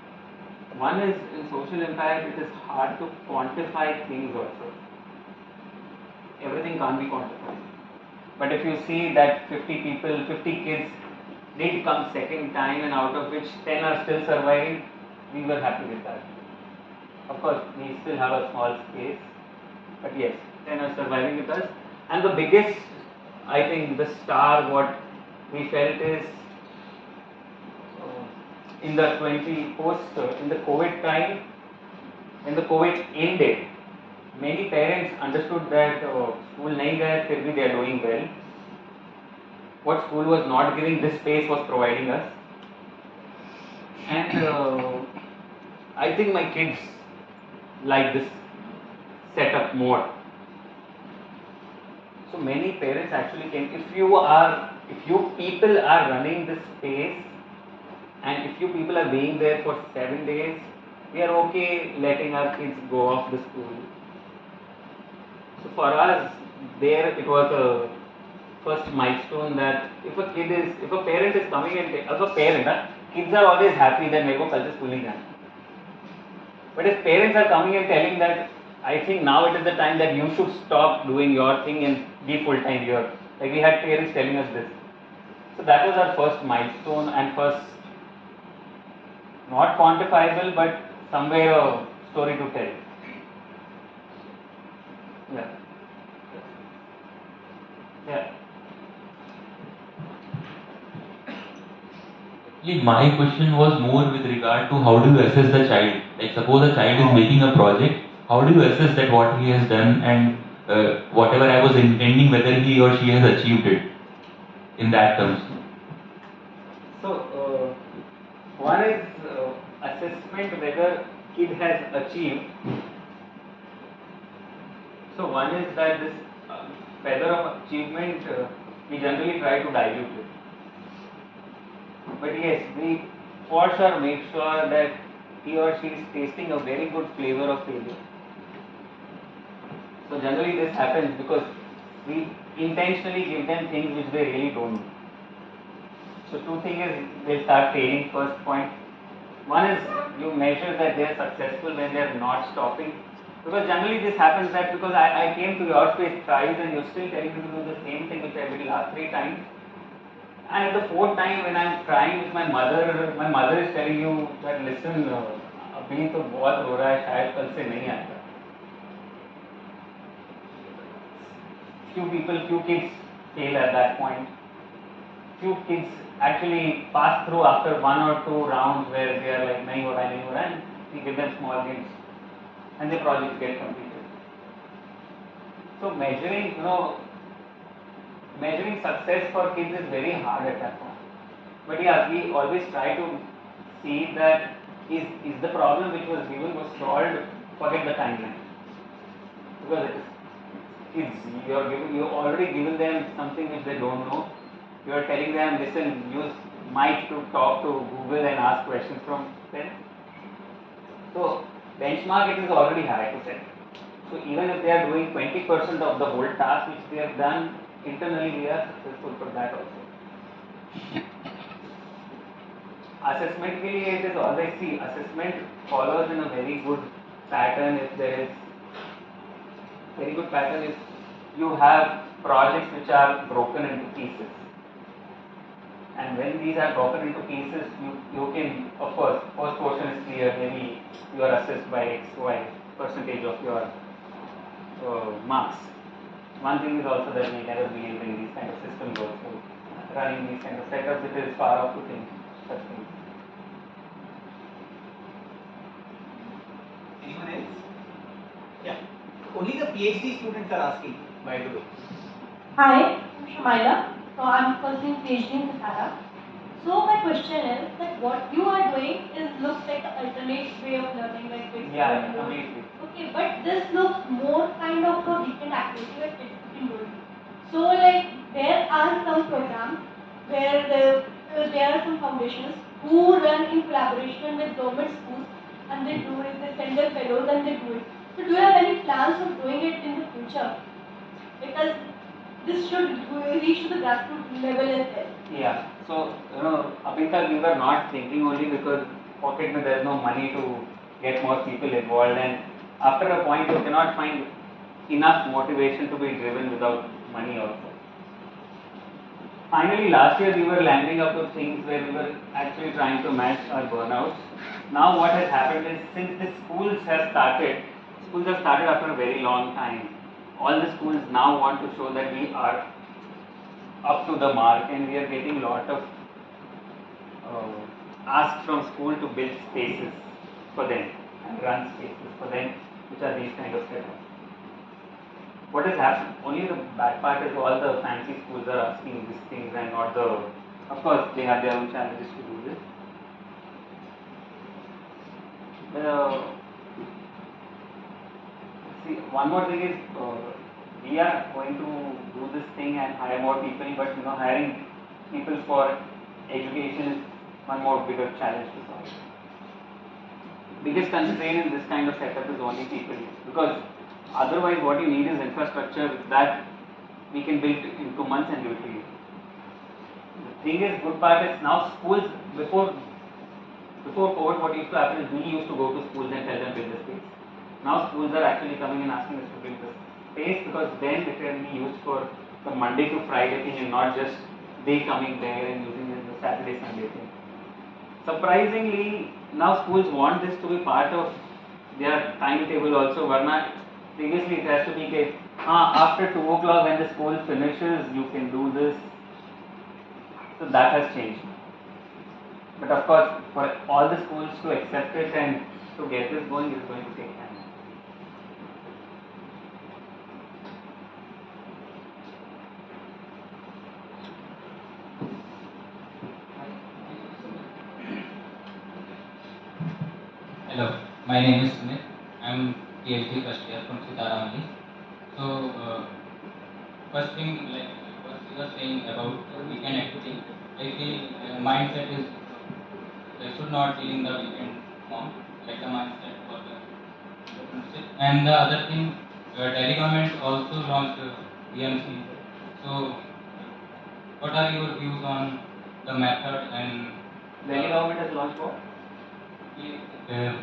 One is in social impact, it is hard to quantify things also. Everything can't be quantified. But if you see that 50 people, 50 kids did come second time and out of which 10 are still surviving, we were happy with that. Of course, we still have a small space, but yes, 10 are surviving with us. And the biggest, I think, the star what we felt is in the in the COVID time, when the COVID ended, many parents understood that school nahi gaya, फिर भी they are doing well. What school was not giving, this space was providing us. And I think my kids like this setup more. So many parents actually came. If you people are running this space, and if you people are being there for 7 days, we are okay letting our kids go off the school. So for us, there it was a first milestone that if a parent is coming and as a parent, kids are always happy that मेरे को कल से school नहीं जाना. But if parents are coming and telling that, I think now it is the time that you should stop doing your thing and be full time here. Like we had parents telling us this. So that was our first milestone and first, not quantifiable, but somewhere a story to tell. Yeah. Yeah. Actually, my question was more with regard to how do you assess the child? Like suppose a child is making a project, how do you assess that what he has done and whatever I was intending, whether he or she has achieved it in that terms? So one is assessment whether kid has achieved. So one is that this feather of achievement we generally try to dilute it. But yes, we for sure make sure that he or she is tasting a very good flavor of failure. So generally this happens because we intentionally give them things which they really don't know. So two things is they start failing, first point. One is you measure that they are successful when they are not stopping. Because generally this happens that because I came to your space thrice and you're still telling me to do the same thing which I did last 3 times. And at the 4th time when I'm trying with my mother is telling you that listen, अभी तो बहुत हो रहा है, शायद कल से नहीं आएगा. Few kids fail at that point. Few kids actually pass through after 1 or 2 rounds where they are like nahi ho raha, and we give them small hints and the projects get completed. So measuring success for kids is very hard at that point. But yeah, we always try to see that is the problem which was given was solved, forget the timeline. Because it is kids, you already given them something which they don't know. You are telling them, listen, use mic to talk to Google and ask questions from them. So benchmark it is already high to set. So even if they are doing 20% of the whole task which they have done, internally we are successful for that also. Assessmentally, it is always, see, assessment follows in a very good pattern if there is very good pattern if you have projects which are broken into pieces. And when these are broken into pieces, you can, of course, first portion is clear, maybe you are assessed by X, Y percentage of your marks. One thing is also that we never believe in these kind of systems also. Running these kind of setups, it is far off to think such things. Anyone else? Yeah. Only the PhD students are asking, by the way. Hi, I'm Shamaila. So I'm pursuing PhD in CTARA. So my question is that what you are doing looks like an alternate way of learning, like it's Yeah, completely. okay, but this looks more kind of a weekend activity that kids can do. So like there are some programs where there are some foundations who run in collaboration with government schools and they do it, they send their fellows and they do it. So do you have any plans of doing it in the future? Because this should reach to the grassroots level as well. Yeah. So, Abhinta, we were not thinking only because pocket mein there is no money to get more people involved, and after a point you cannot find enough motivation to be driven without money also. Finally, last year we were landing up with things where we were actually trying to match our burnouts. Now what has happened is since the schools have started after a very long time. All the schools now want to show that we are up to the mark, and we are getting lot of ask from school to build spaces for them and run spaces for them, which are these kind of setups. What has happened? Only the bad part is all the fancy schools are asking these things and not the. Of course, they have their own challenges to do this. See, one more thing is we are going to do this thing and hire more people, but hiring people for education is one more bigger challenge to solve. Biggest constraint in this kind of setup is only people, because otherwise what you need is infrastructure that we can build in 2 months and do it to you. The thing is, good part is now schools, before COVID, what used to happen is we used to go to schools and tell them build the space. Now schools are actually coming and asking us to build the space, because then it can be used for the Monday to Friday thing and not just they coming there and using it the Saturday, Sunday thing. Surprisingly, now schools want this to be part of their timetable also. Varna, previously it has to be after 2 o'clock when the school finishes, you can do this. So that has changed. But of course, for all the schools to accept it and to get this going is going to take time. Hello, my name is Sumit. I am PhD first year from CTARA only. So, first thing, like what you were saying about weekend activity, I feel mindset is should not be in the weekend form, like the mindset for the entrepreneurship. And the other thing, Delhi government also launched BMC. So, what are your views on the method and Delhi government has launched what?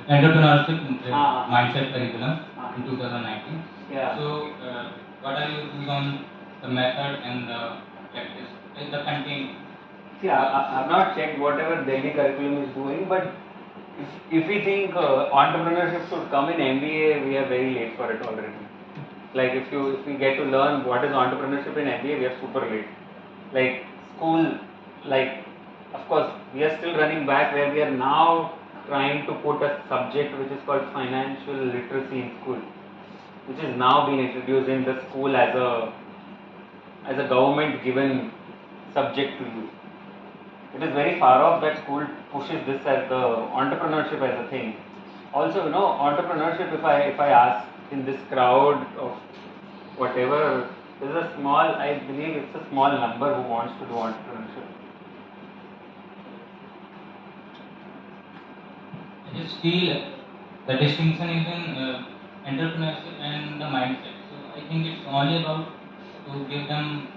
entrepreneurship mindset curriculum in 2019. Yeah. So, what are your views on the method and the practice, like the content? See, I have not checked whatever Delhi curriculum is doing, but if we think entrepreneurship should come in MBA, we are very late for it already. Like if we get to learn what is entrepreneurship in MBA, we are super late. Like school, like of course we are still running back where we are now trying to put a subject which is called financial literacy in school, which is now being introduced in the school as a government given subject to you. It is very far off that school pushes this as the entrepreneurship as a thing. Also, entrepreneurship, if I ask in this crowd of whatever, there's a small, I believe it's a small number who wants to do entrepreneurship. I just feel the distinction is in entrepreneurship and the mindset. So I think it's only about to give them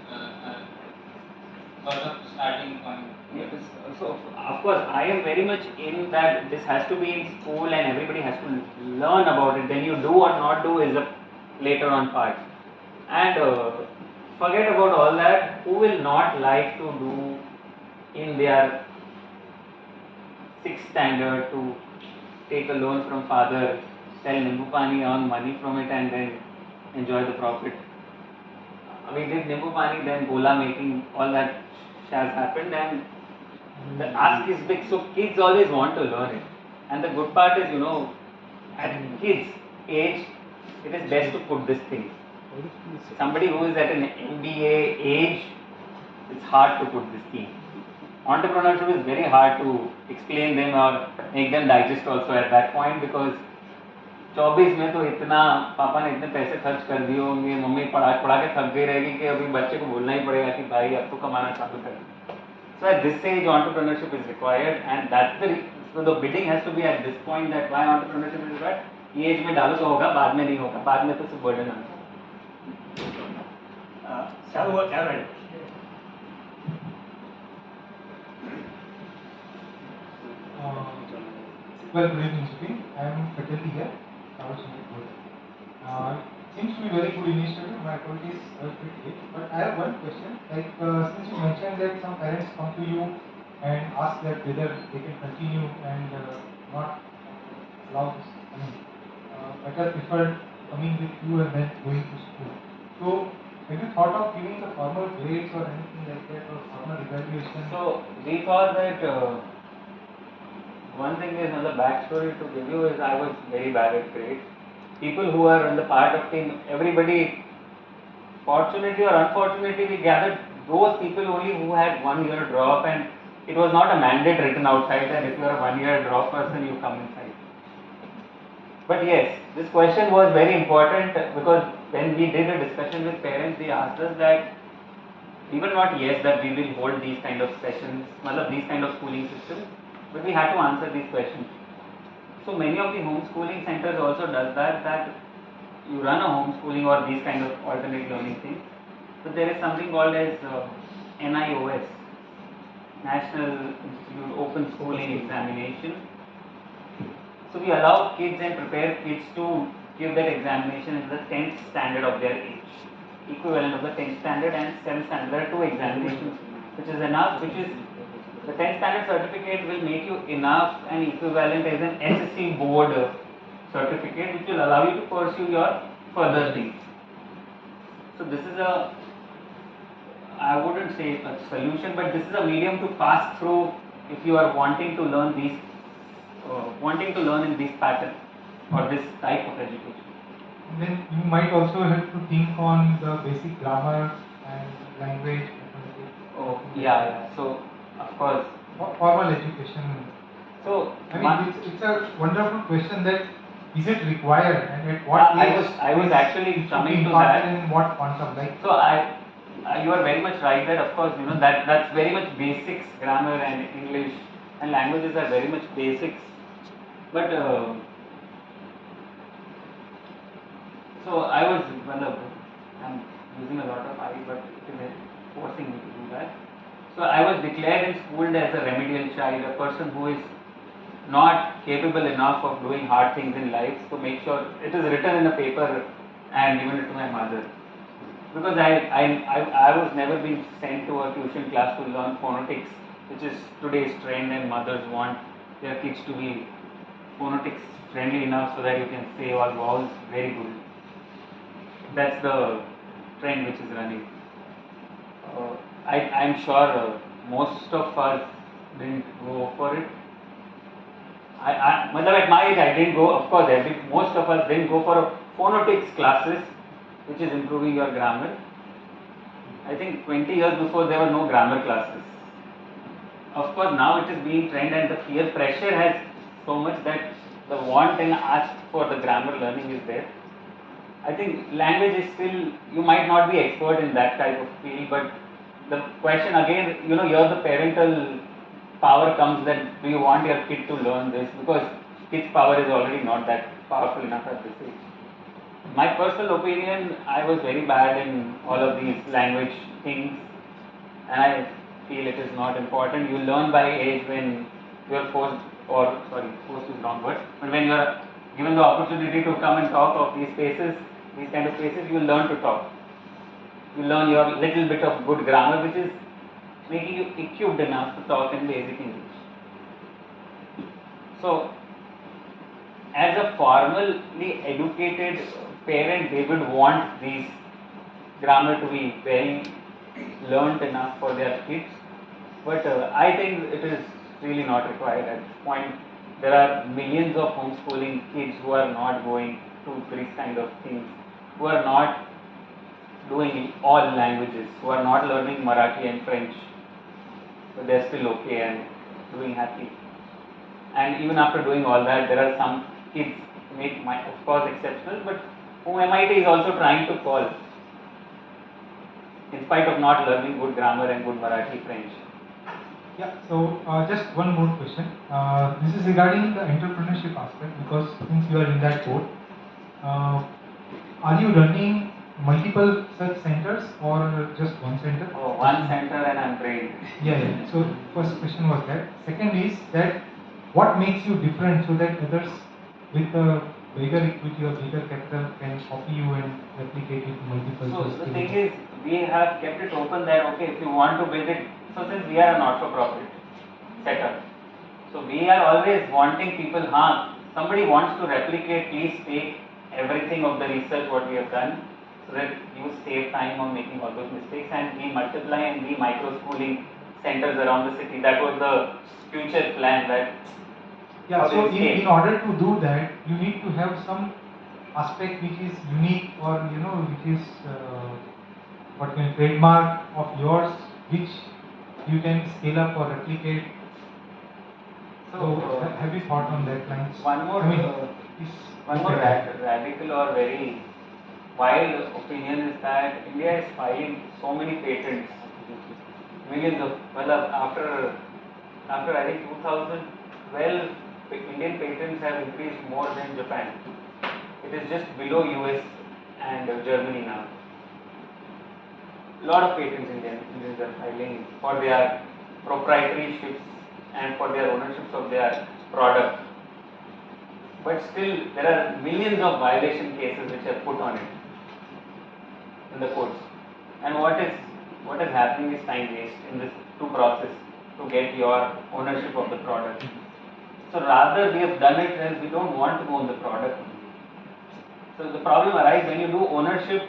sort of starting point. Yes. So of course, I am very much in that this has to be in school and everybody has to learn about it. Then you do or not do is a later on part. And forget about all that. Who will not like to do in their sixth standard to take a loan from father, sell Nimbu Pani, earn money from it, and then enjoy the profit? We did Nimbu Pani, then Gola making, all that has happened, and the ask is big. So kids always want to learn it. And the good part is, at kids' age, it is best to put this thing. Somebody who is at an MBA age, it's hard to put this thing. Entrepreneurship is very hard to explain them or make them digest also at that point, because 24 में तो इतना पापा ने इतने पैसे खर्च कर दिए होंगे, मम्मी पढ़ा पढ़ा के थक गई रहेगी कि अभी बच्चे को बोलना ही पड़ेगा कि भाई अब तो कमाना चालू कर. So at this stage entrepreneurship is required, and that's the bidding has to be at this point, that why entrepreneurship is required. ये एज में डालो तो होगा, बाद में नहीं होगा, बाद में तो सिर्फ बर्डन आता है. Well, good evening, Supreme. I am faculty here. Seems to be very good initiative. My faculty is a bit late, but I have one question. Like since you mentioned that some parents come to you and ask that whether they can continue and not allow this. I mean, better prefer coming with you and then going to school. So, have you thought of giving the formal grades or anything like that, or formal evaluation? So we thought that. One thing is, another backstory to give you is, I was very bad at grades. People who are in the part of team, everybody, fortunately or unfortunately, we gathered those people only who had 1 year drop, and it was not a mandate written outside that if you are a 1 year drop person, you come inside. But yes, this question was very important, because when we did a discussion with parents, they asked us that we were not yes that we will hold these kind of sessions, these kind of schooling systems. But we had to answer these questions. So many of the homeschooling centers also does that you run a homeschooling or these kind of alternate learning things. So there is something called as NIOS, National Institute Open Schooling Examination. So we allow kids and prepare kids to give that examination in the 10th standard of their age, equivalent of the 10th standard and 7th standard. There are two examinations, which is enough, which is the 10th standard certificate will make you enough and equivalent as an SSC board certificate, which will allow you to pursue your further things. So this is I wouldn't say a solution, but this is a medium to pass through if you are wanting to learn in this pattern or this type of education. And then you might also have to think on the basic grammar and language. Oh, yeah. So, of course. Formal education. So, I mean, it's a wonderful question that is it required and at what age? I was actually coming to that. In what quantum, like? So, you are very much right that, of course, that's very much basics, grammar and English and languages are very much basics. But so I'm using a lot of I, but it is forcing me to do that. So I was declared in school as a remedial child, a person who is not capable enough of doing hard things in life. So make sure it is written in a paper and given it to my mother. Because I was never been sent to a tuition class to learn phonetics, which is today's trend, and mothers want their kids to be phonetics friendly enough so that you can say all vowels very good. That's the trend which is running. I'm sure most of us didn't go for it. At my age I didn't go. Of course, most of us didn't go for phonetics classes, which is improving your grammar. I think 20 years before there were no grammar classes. Of course, now it is being trend, and the peer pressure has so much that the want and ask for the grammar learning is there. I think language is still, you might not be expert in that type of field, but the question again, here the parental power comes, that do you want your kid to learn this, because kids' power is already not that powerful enough at this age. My personal opinion, I was very bad in all of these language things, and I feel it is not important. You learn by age when you are forced, or sorry, forced is wrong word, but when you are given the opportunity to come and talk of these spaces, these kind of spaces, you learn to talk. You learn your little bit of good grammar, which is making you equipped enough to talk in basic English. So, as a formally educated parent, they would want these grammar to be very learned enough for their kids. But I think it is really not required at this point. There are millions of homeschooling kids who are not going to these kind of things, who are not doing all languages, who are not learning Marathi and French, but they're still okay and doing happy. And even after doing all that, there are some kids who make, of course, exceptional, but whom MIT is also trying to call, in spite of not learning good grammar and good Marathi French. Yeah, so just one more question. This is regarding the entrepreneurship aspect, because since you are in that board, are you running multiple such centers or just one center? Oh, one center and I'm trained. Yeah. So first question was that. Second is that what makes you different so that others with a bigger equity or bigger capital can copy you and replicate it multiple. So the thing is, we have kept it open that okay, if you want to build it, so since we are a not-for-profit setup, so we are always wanting people, somebody wants to replicate, please take everything of the research what we have done, so that you save time on making all those mistakes, and we multiply and we micro-schooling centers around the city. That was the future plan. That yeah, so in order to do that, you need to have some aspect which is unique, or which is what can trademark of yours, which you can scale up or replicate. So have you thought on that lines? One more, radical or very wild opinion is that India is filing so many patents, millions of. Well, after I think 2012, Indian patents have increased more than Japan. It is just below US and Germany now. A lot of patents Indians are filing for their proprietary ships and for their ownerships of their product. But still, there are millions of violation cases which are put on it in the courts. And what is happening is time waste in this process to get your ownership of the product. So rather we have done it as we don't want to own the product. So the problem arises when you do ownership.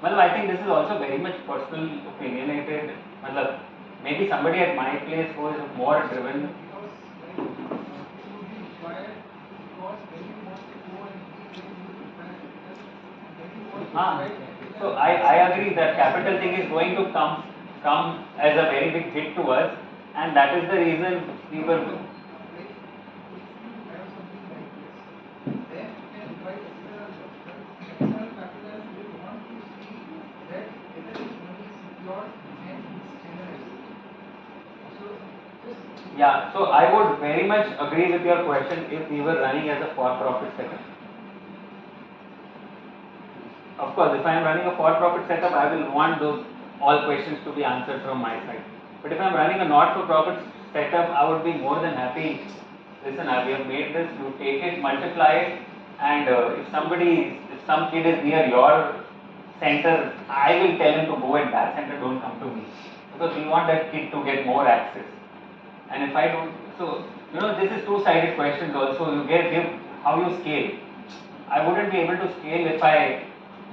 Well, I think this is also very much personal opinionated. Well, maybe somebody at my place who is more driven. So I agree that capital thing is going to come as a very big hit to us, and that is the reason we were. Yeah, so I would very much agree with your question if we were running as a for-profit setup. Of course, if I am running a for-profit setup, I will want those all questions to be answered from my side. But if I am running a not-for-profit setup, I would be more than happy. Listen, we have made this. You take it, multiply it, and if some kid is near your center, I will tell him to go at that center. Don't come to me, because we want that kid to get more access. And if I don't, so this is two-sided questions also. You give how you scale. I wouldn't be able to scale if I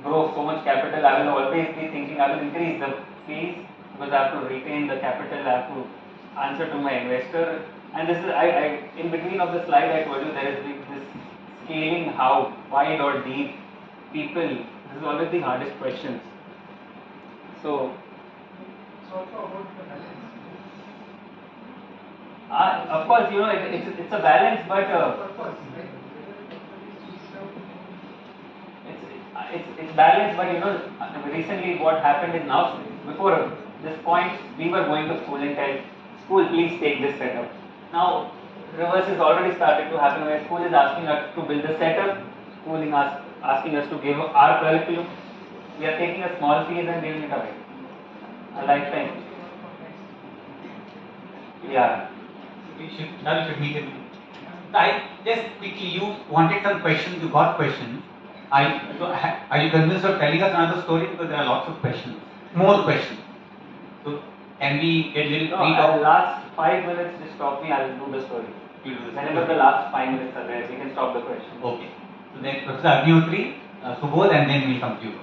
grow so much capital. I will always be thinking I will increase the fees because I have to retain the capital. I have to answer to my investor. And this is I in between of the slide I told you there is this scaling how wide or deep people. This is always the hardest questions. So. It's also about the balance. Of course, it's a balance, but it's balanced. But recently what happened is now before this point we were going to school and tell school, please take this setup. Now reverse is already started to happen where school is asking us to build the setup, schooling asking us to give our curriculum. We are taking a small fees and giving it away. A lifetime. Yeah. Now you should meet him. I just quickly, you wanted some questions, you got questions. Are you convinced of telling us another story? Because there are lots of questions, more questions. So can we get a little free talk? Last 5 minutes, just stop me, I will do the story. You do this. Whenever the last 5 minutes are there, we can stop the question. Okay. So then Professor Agnihotri, Subodh, and then we'll come to you.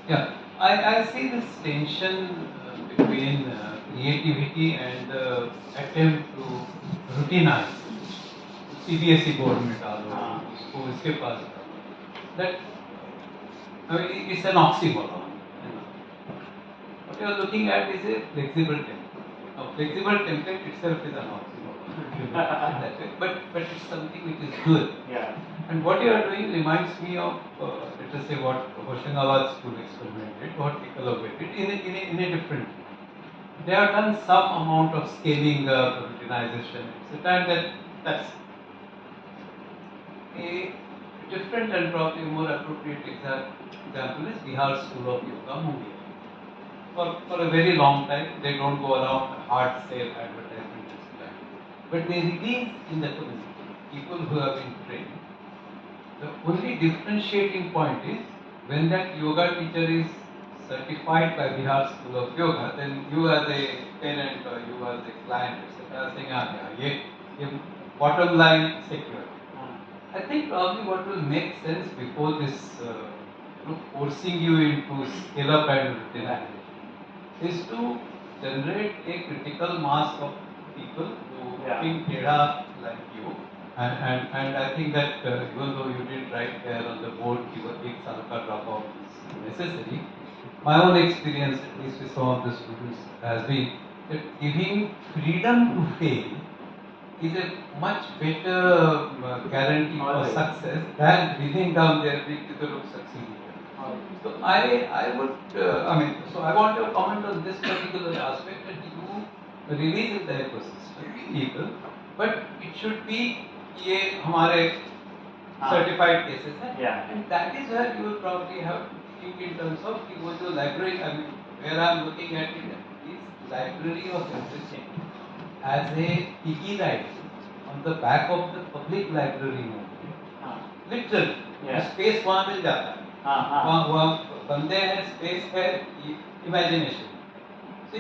Yeah, I see this tension between creativity and attempt to routinize. CBSE board में डालो, इसको इसके पास डालो. That I mean, it's an oxymoron. You know. What you are looking at is a flexible template. Now, flexible template itself is an oxymoron. but it's something which is good. Yeah. And what you are doing reminds me of, let us say, what Hoshangabad school experimented, what Ekalav did in a different way. They have done some amount of scaling up, routinization, etc. And that's a different and probably more appropriate example is Bihar School of Yoga, Munger. For a very long time, they don't go around hard sale advertisement, etc. But they release in the community people who have been trained. The only differentiating point is when that yoga teacher is certified by Bihar School of Yoga, then you as a parent or you as a client, etc., saying, yeah, bottom line secure. I think probably what will make sense before this forcing you into scale up and routinization is to generate a critical mass of people who think data like you. And I think that even though you did write there on the board, एक साल का dropout is necessary. My own experience, at least with some of the students, has been that giving freedom to fail is a much better guarantee for success than breathing down their neck to look succeeding. So I would, so I want to comment on this particular aspect that you release in the ecosystem people, but it should be ये हमारे certified cases हैं, and that is where you will probably have to think in terms of कि वो जो library, I mean, where I am looking at it is library of everything as a piggy bank on the back of the public library movement. Literally, space वहाँ मिल जाता है, वहाँ बंदे हैं, space है, imagination. So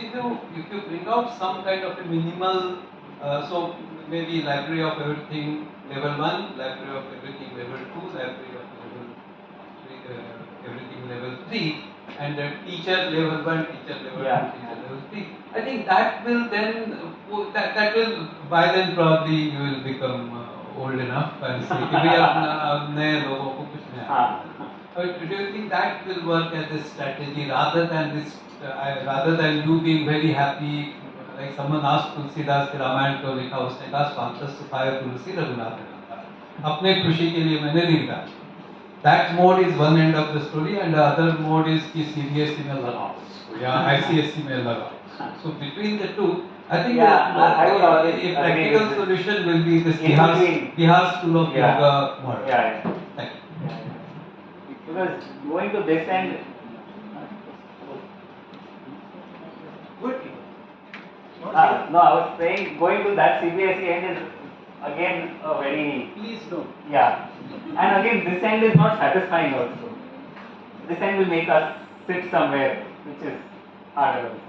if you bring out some kind of a minimal, so maybe library of everything level 1, library of everything level 2, library of level 3, everything level 3, and then teacher level 1, teacher level 2, teacher level 3. I think that will then, that will, by then probably you will become old enough and say कि भाई अब नए लोगों को कुछ नहीं आता. Do you think that will work as a strategy rather than this, rather than you being very happy? Like someone asked Tulsidas के रामायण क्यों लिखा, उसने कहा स्वांतः सुखाय तुलसी रघुनाथ लिखा, अपने खुशी के लिए मैंने लिखा. That mode is one end of the story, and the other mode is कि CBSE में लगाओ या ICSE में लगाओ. So between the two, I think a practical solution will be this Bihar School of Yoga model. Thank you. Because going to this end, Good. no, I was saying going to that CBSE end is again a very. Please don't. Yeah, and again this end is not satisfying also. This end will make us sit somewhere which is harder also.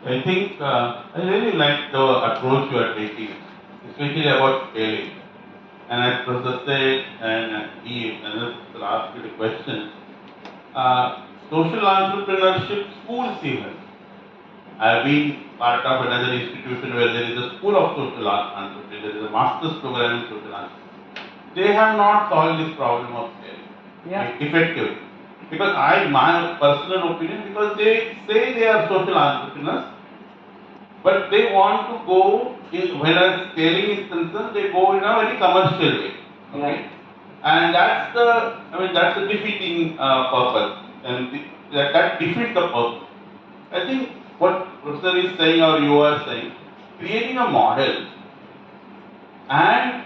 I think I really like the approach you are taking, especially about scaling. And as Professor said, and he asked you the question, social entrepreneurship schools even. I have been part of another institution where there is a school of social entrepreneurship, there is a master's program in social entrepreneurship. They have not solved this problem of scaling effectively. Because my personal opinion, because they say they are social entrepreneurs, but they want to go, whereas scaling is concerned, they go in a very commercial way. Okay? And that's the defeating purpose. And that defeats the purpose. I think what Professor is saying or you are saying, creating a model and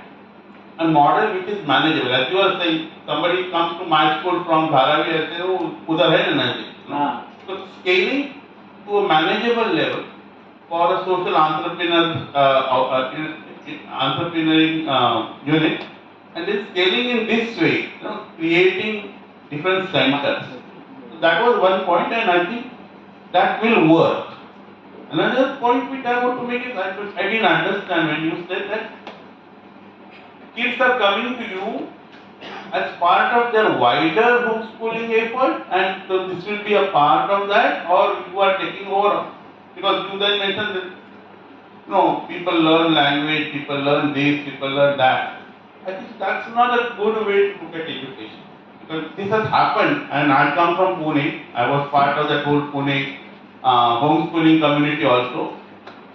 a model which is manageable. As you are saying, somebody comes to my school from Dharavi and says, oh, udhar hai energy. So scaling to a manageable level for a social entrepreneuring unit, and then scaling in this way, creating different centers. So that was one point, and I think that will work. Another point which I want to make is I didn't understand when you said that kids are coming to you as part of their wider homeschooling effort, and so this will be a part of that, or you are taking over, because you then mentioned that people learn language, people learn this, people learn that. I think that's not a good way to look at education, because this has happened, and I come from Pune. I was part of that whole Pune homeschooling community also.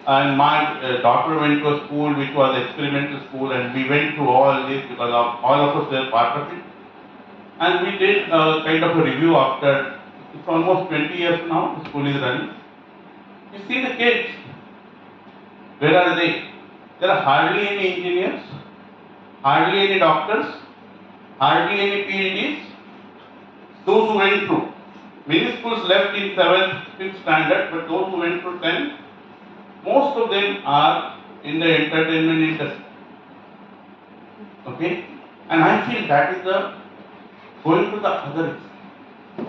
And my daughter went to a school which was experimental school, and we went through all this because all of us were part of it. And we did kind of a review after, it's almost 20 years now, the school is running. You see the kids, where are they? There are hardly any engineers, hardly any doctors, hardly any PhDs. Those who went through. Many schools left in 7th, 5th standard, but those who went through 10th, most of them are in the entertainment industry. Okay? And I feel that is going to the other extreme.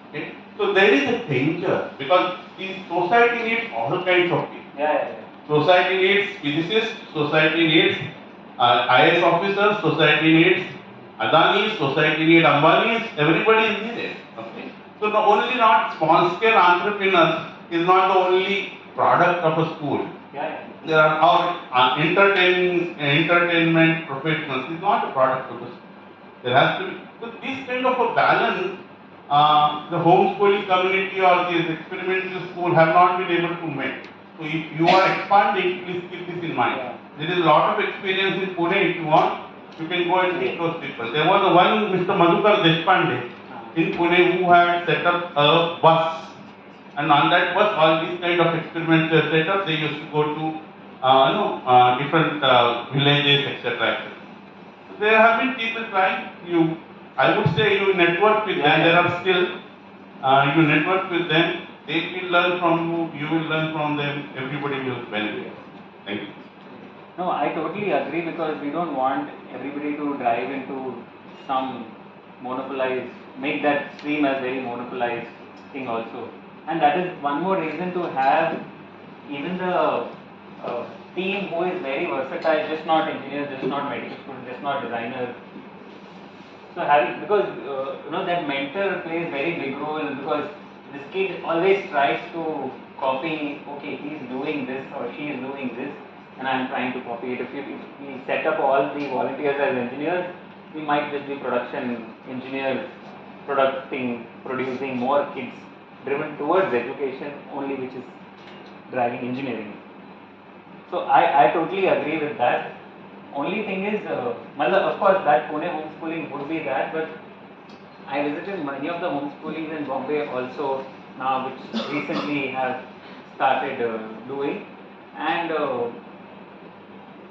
Okay? So there is a danger, because the society needs all kinds of people. Society needs physicists, society needs IAS officers, society needs Adanis, society needs Ambanis, everybody is needed. Okay? So not small scale entrepreneurs is not the only product of a school. There are our entertainment professionals is not a product of a school. There has to be, so this kind of a balance, the homeschooling community or this experimental school have not been able to make. So if you are expanding, please keep this in mind. There is a lot of experience in Pune. If you want, you can go and meet those people. There was one Mr. Madhukar Deshpande in Pune who had set up a bus. And on that bus, all these kind of experiments were set up. They used to go to different villages, etc. etc. So there have been people trying. I would say you network with them. There are still you network with them. They will learn from you. You will learn from them. Everybody will benefit. Thank you. No, I totally agree, because we don't want everybody to drive into some monopolized, make that stream as very monopolized thing also. And that is one more reason to have even the team who is very versatile, just not engineers, just not medical students, just not designers. So having, because that mentor plays very big role, because this kid always tries to copy, okay, he's doing this or she is doing this, and I'm trying to copy it. If we set up all the volunteers as engineers, we might just be production engineers producing more kids driven towards education only, which is driving engineering. So I totally agree with that. Only thing is, of course, that Pune homeschooling would be that, but I visited many of the homeschoolings in Bombay also now, which recently have started doing, and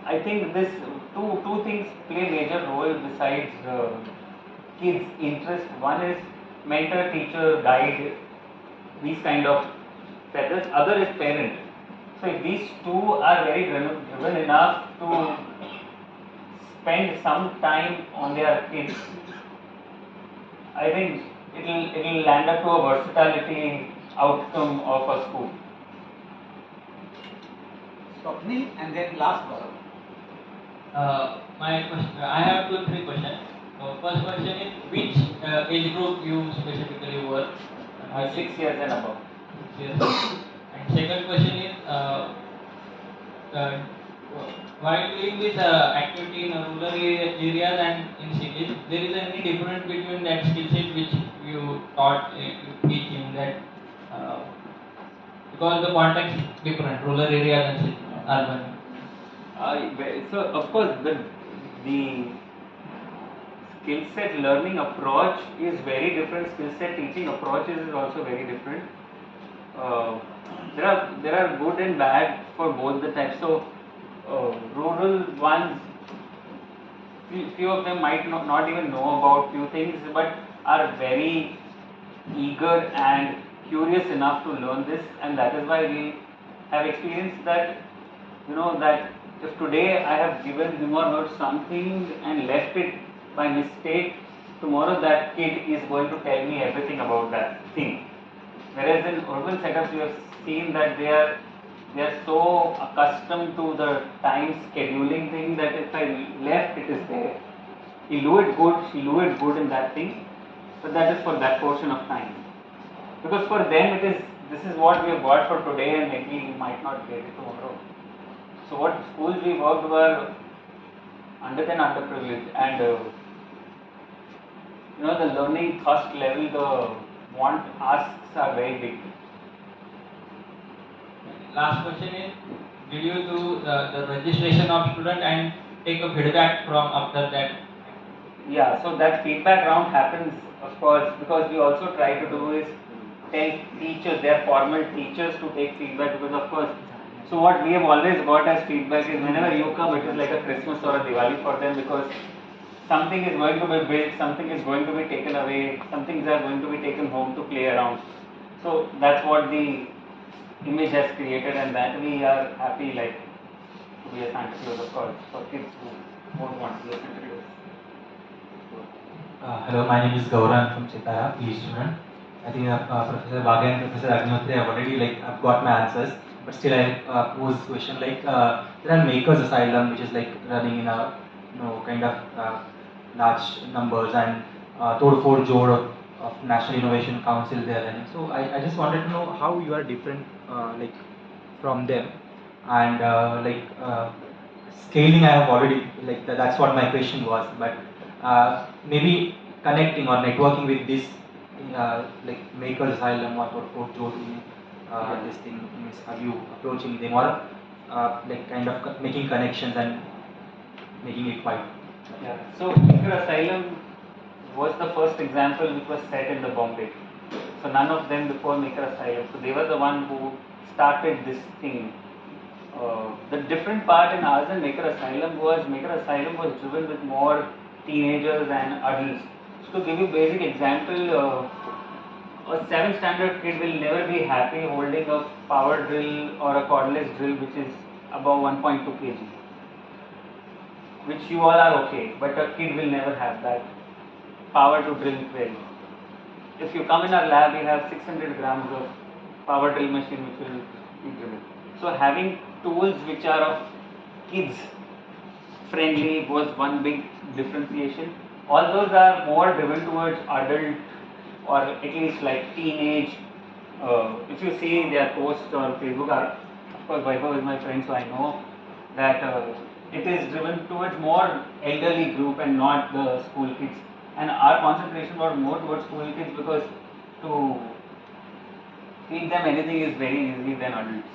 I think this two things play major role besides kids' interest. One is mentor, teacher, guide, these kind of feathers. Other is parent. So if these two are very driven enough to spend some time on their kids, I think it'll land up to a versatility outcome of a school. Swapnil and then last Gaurav. My question, I have 2-3 questions. First question is, which age group you specifically work? 6 years and above. 6 years. And second question is, while doing this activity in rural areas and in cities, there is any difference between that skill set which you taught, you teach in that, because the context is different, rural areas and cities, urban. So of course the skill set learning approach is very different. Skill set teaching approaches is also very different. There are good and bad for both the types. So rural ones, few of them might not even know about few things, but are very eager and curious enough to learn this, and that is why we have experienced that, that if today I have given him or her something and left it by mistake, tomorrow that kid is going to tell me everything about that thing. Whereas in urban setups, we have seen that they are so accustomed to the time scheduling thing that if I left, it is there. He do it good, she do it good in that thing, but that is for that portion of time. Because for them, this is what we have got for today, and maybe we might not get it tomorrow. So what schools we worked were underprivileged, and the learning thirst level, the want asks are very big. Last question is, did you do the registration of student and take a feedback from after that? Yeah, so that feedback round happens, of course, because we also try to do is tell teachers, their formal teachers, to take feedback, because of course, so what we have always got as feedback is whenever you come, it is like a Christmas or a Diwali for them, because something is going to be built, something is going to be taken away, some things are going to be taken home to play around. So that's what the image has created, and that we are happy to be a Santa Claus, of course, for kids who won't want to be a Santa Claus. Hello, my name is Gauran from CTARA, PhD student. I think Professor Bhaga and Professor Agnihotri have already I've got my answers, but still I pose question there are makers asylum which is running in a kind of large numbers, and Tod Jod of National Innovation Council they are running. So I just wanted to know how you are different from them, and scaling I have already that's what my question was, but maybe connecting or networking with this makers asylum or Tod Jod this thing means, are you approaching them or kind of making connections and making it quite? Yeah. So Maker Asylum was the first example which was set in the Bombay. So none of them before Maker Asylum. So they were the one who started this thing. The different part in ours and Maker Asylum was driven with more teenagers and adults. So to give you basic example, a 7th standard kid will never be happy holding a power drill or a cordless drill which is above 1.2 kg. Which you all are okay, but a kid will never have that power to drill well. If you come in our lab, we have 600 grams of power drill machine which will be driven. So having tools which are of kids friendly was one big differentiation. All those are more driven towards adult or at least teenage. If you see their posts on Facebook, of course Vaibhav is my friend, so I know that it is driven towards more elderly group and not the school kids. And our concentration was more towards school kids because to feed them anything is very easy than adults.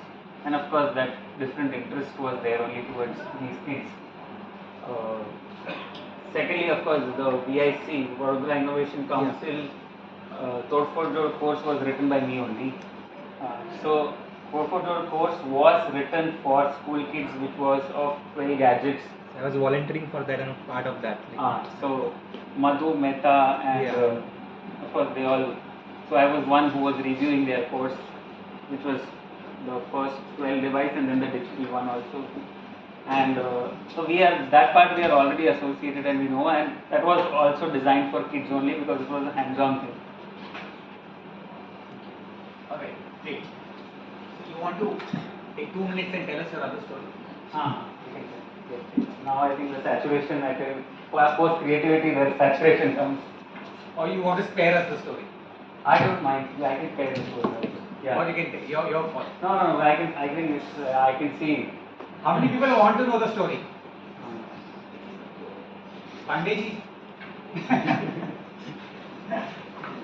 And of course that different interest was there only towards these kids. Secondly, of course, the VIC, Vadodara Innovation Council, Tod Jod course was written by me only. So Tod Jod course was written for school kids, which was of 12 gadgets. I was volunteering for that and part of that. So Madhu, Mehta, and of course they all. So I was one who was reviewing their course, which was the first 12 device and then the digital one also. And so we are that part we are already associated and we know, and that was also designed for kids only because it was a hands-on thing. Okay, great. So you want to take 2 minutes and tell us your other story? Yes. Now I think the saturation, post creativity, the saturation comes. Or you want to spare us the story? I don't mind. Yeah, I can spare the story. Yeah. Or you can take your call. No. I can see. How many people want to know the story? Pandeji.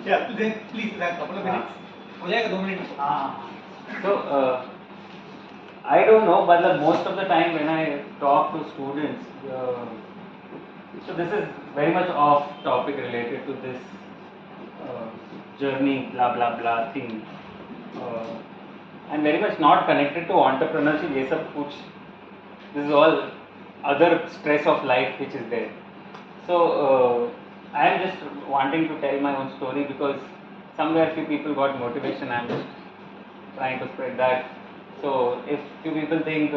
Yeah, then please, a couple of minutes. हो जाएगा 2 minutes. So I don't know, but most of the time when I talk to students, so this is very much off topic related to this journey, blah blah blah thing, and very much not connected to entrepreneurship. ये सब कुछ This is all other stress of life which is there. So I am just wanting to tell my own story because somewhere few people got motivation. I am just trying to spread that. So if few people think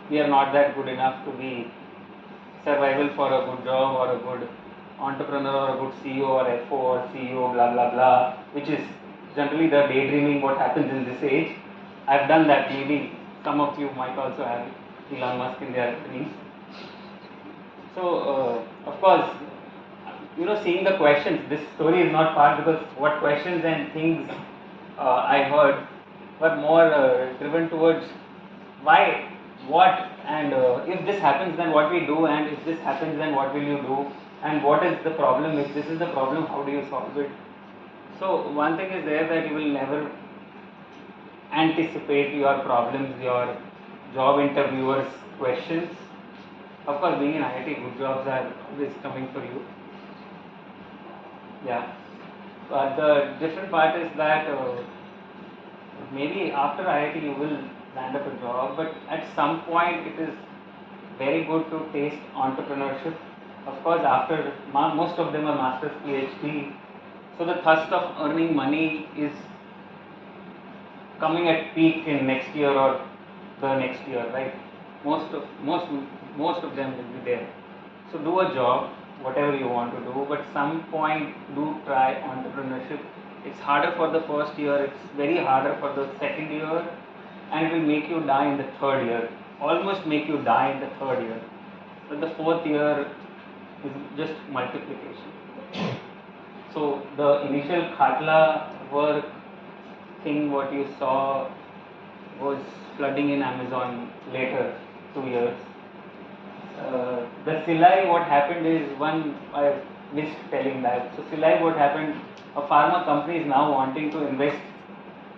we are not that good enough to be survival for a good job or a good entrepreneur or a good CEO or FO or CEO, blah blah blah, which is generally the daydreaming what happens in this age. I've done that. Maybe some of you might also have Elon Musk in their dreams. So of course, seeing the questions. This story is not part because what questions and things I heard were more driven towards why, what, and if this happens, then what we do, and if this happens, then what will you do, and what is the problem? If this is the problem, how do you solve it? So one thing is there that you will never anticipate your problems, your job interviewers' questions. Of course, being in IIT, good jobs are always coming for you. Yeah. But the different part is that maybe after IIT you will land up a job, but at some point it is very good to taste entrepreneurship. Of course, after most of them are master's, PhD, so the thirst of earning money is coming at peak in next year or the next year, right? Most of them will be there. So do a job, whatever you want to do, but some point do try entrepreneurship. It's harder for the first year, it's very harder for the second year, and it will make you die in the third year. Almost make you die in the third year. But the fourth year is just multiplication. So the initial Khatla work thing what you saw was flooding in Amazon later, 2 years. The Silai, what happened is I missed telling that. So Silai, what happened, a pharma company is now wanting to invest,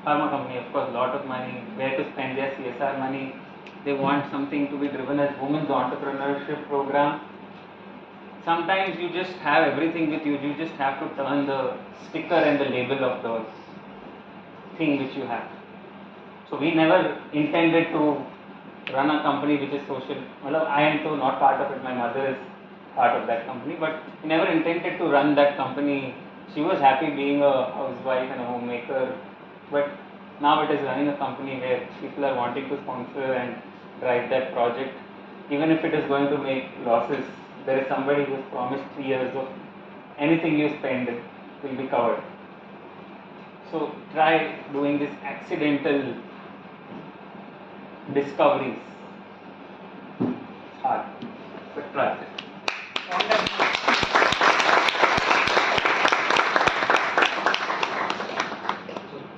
pharma company of course, lot of money, where to spend their CSR money. They want something to be driven as women's entrepreneurship program. Sometimes you just have everything with you, you just have to turn the sticker and the label of the thing which you have. So we never intended to run a company which is social. Well, I am too not part of it, my mother is part of that company, but we never intended to run that company. She was happy being a housewife and a homemaker, but now it is running a company where people are wanting to sponsor and drive that project. Even if it is going to make losses, there is somebody who has promised 3 years of anything you spend will be covered. So try doing this accidental discoveries. It's hard, but try it.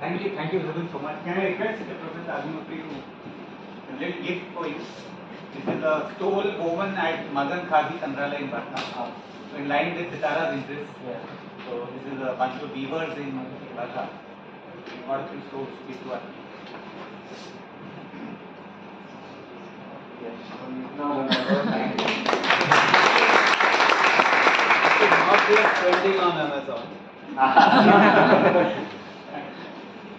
Thank you so much. Can I request Professor Agnihotri to a little gift for you? This is a stole woven at Madan Khadi Sangralaya in Patna. So in line with CTARA's interest. Yeah. So this is a bunch of weavers in Patna. We got a few stoles to give to us. Yes. No. Not just trending on Amazon.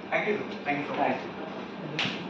Thank you so much. Thank you.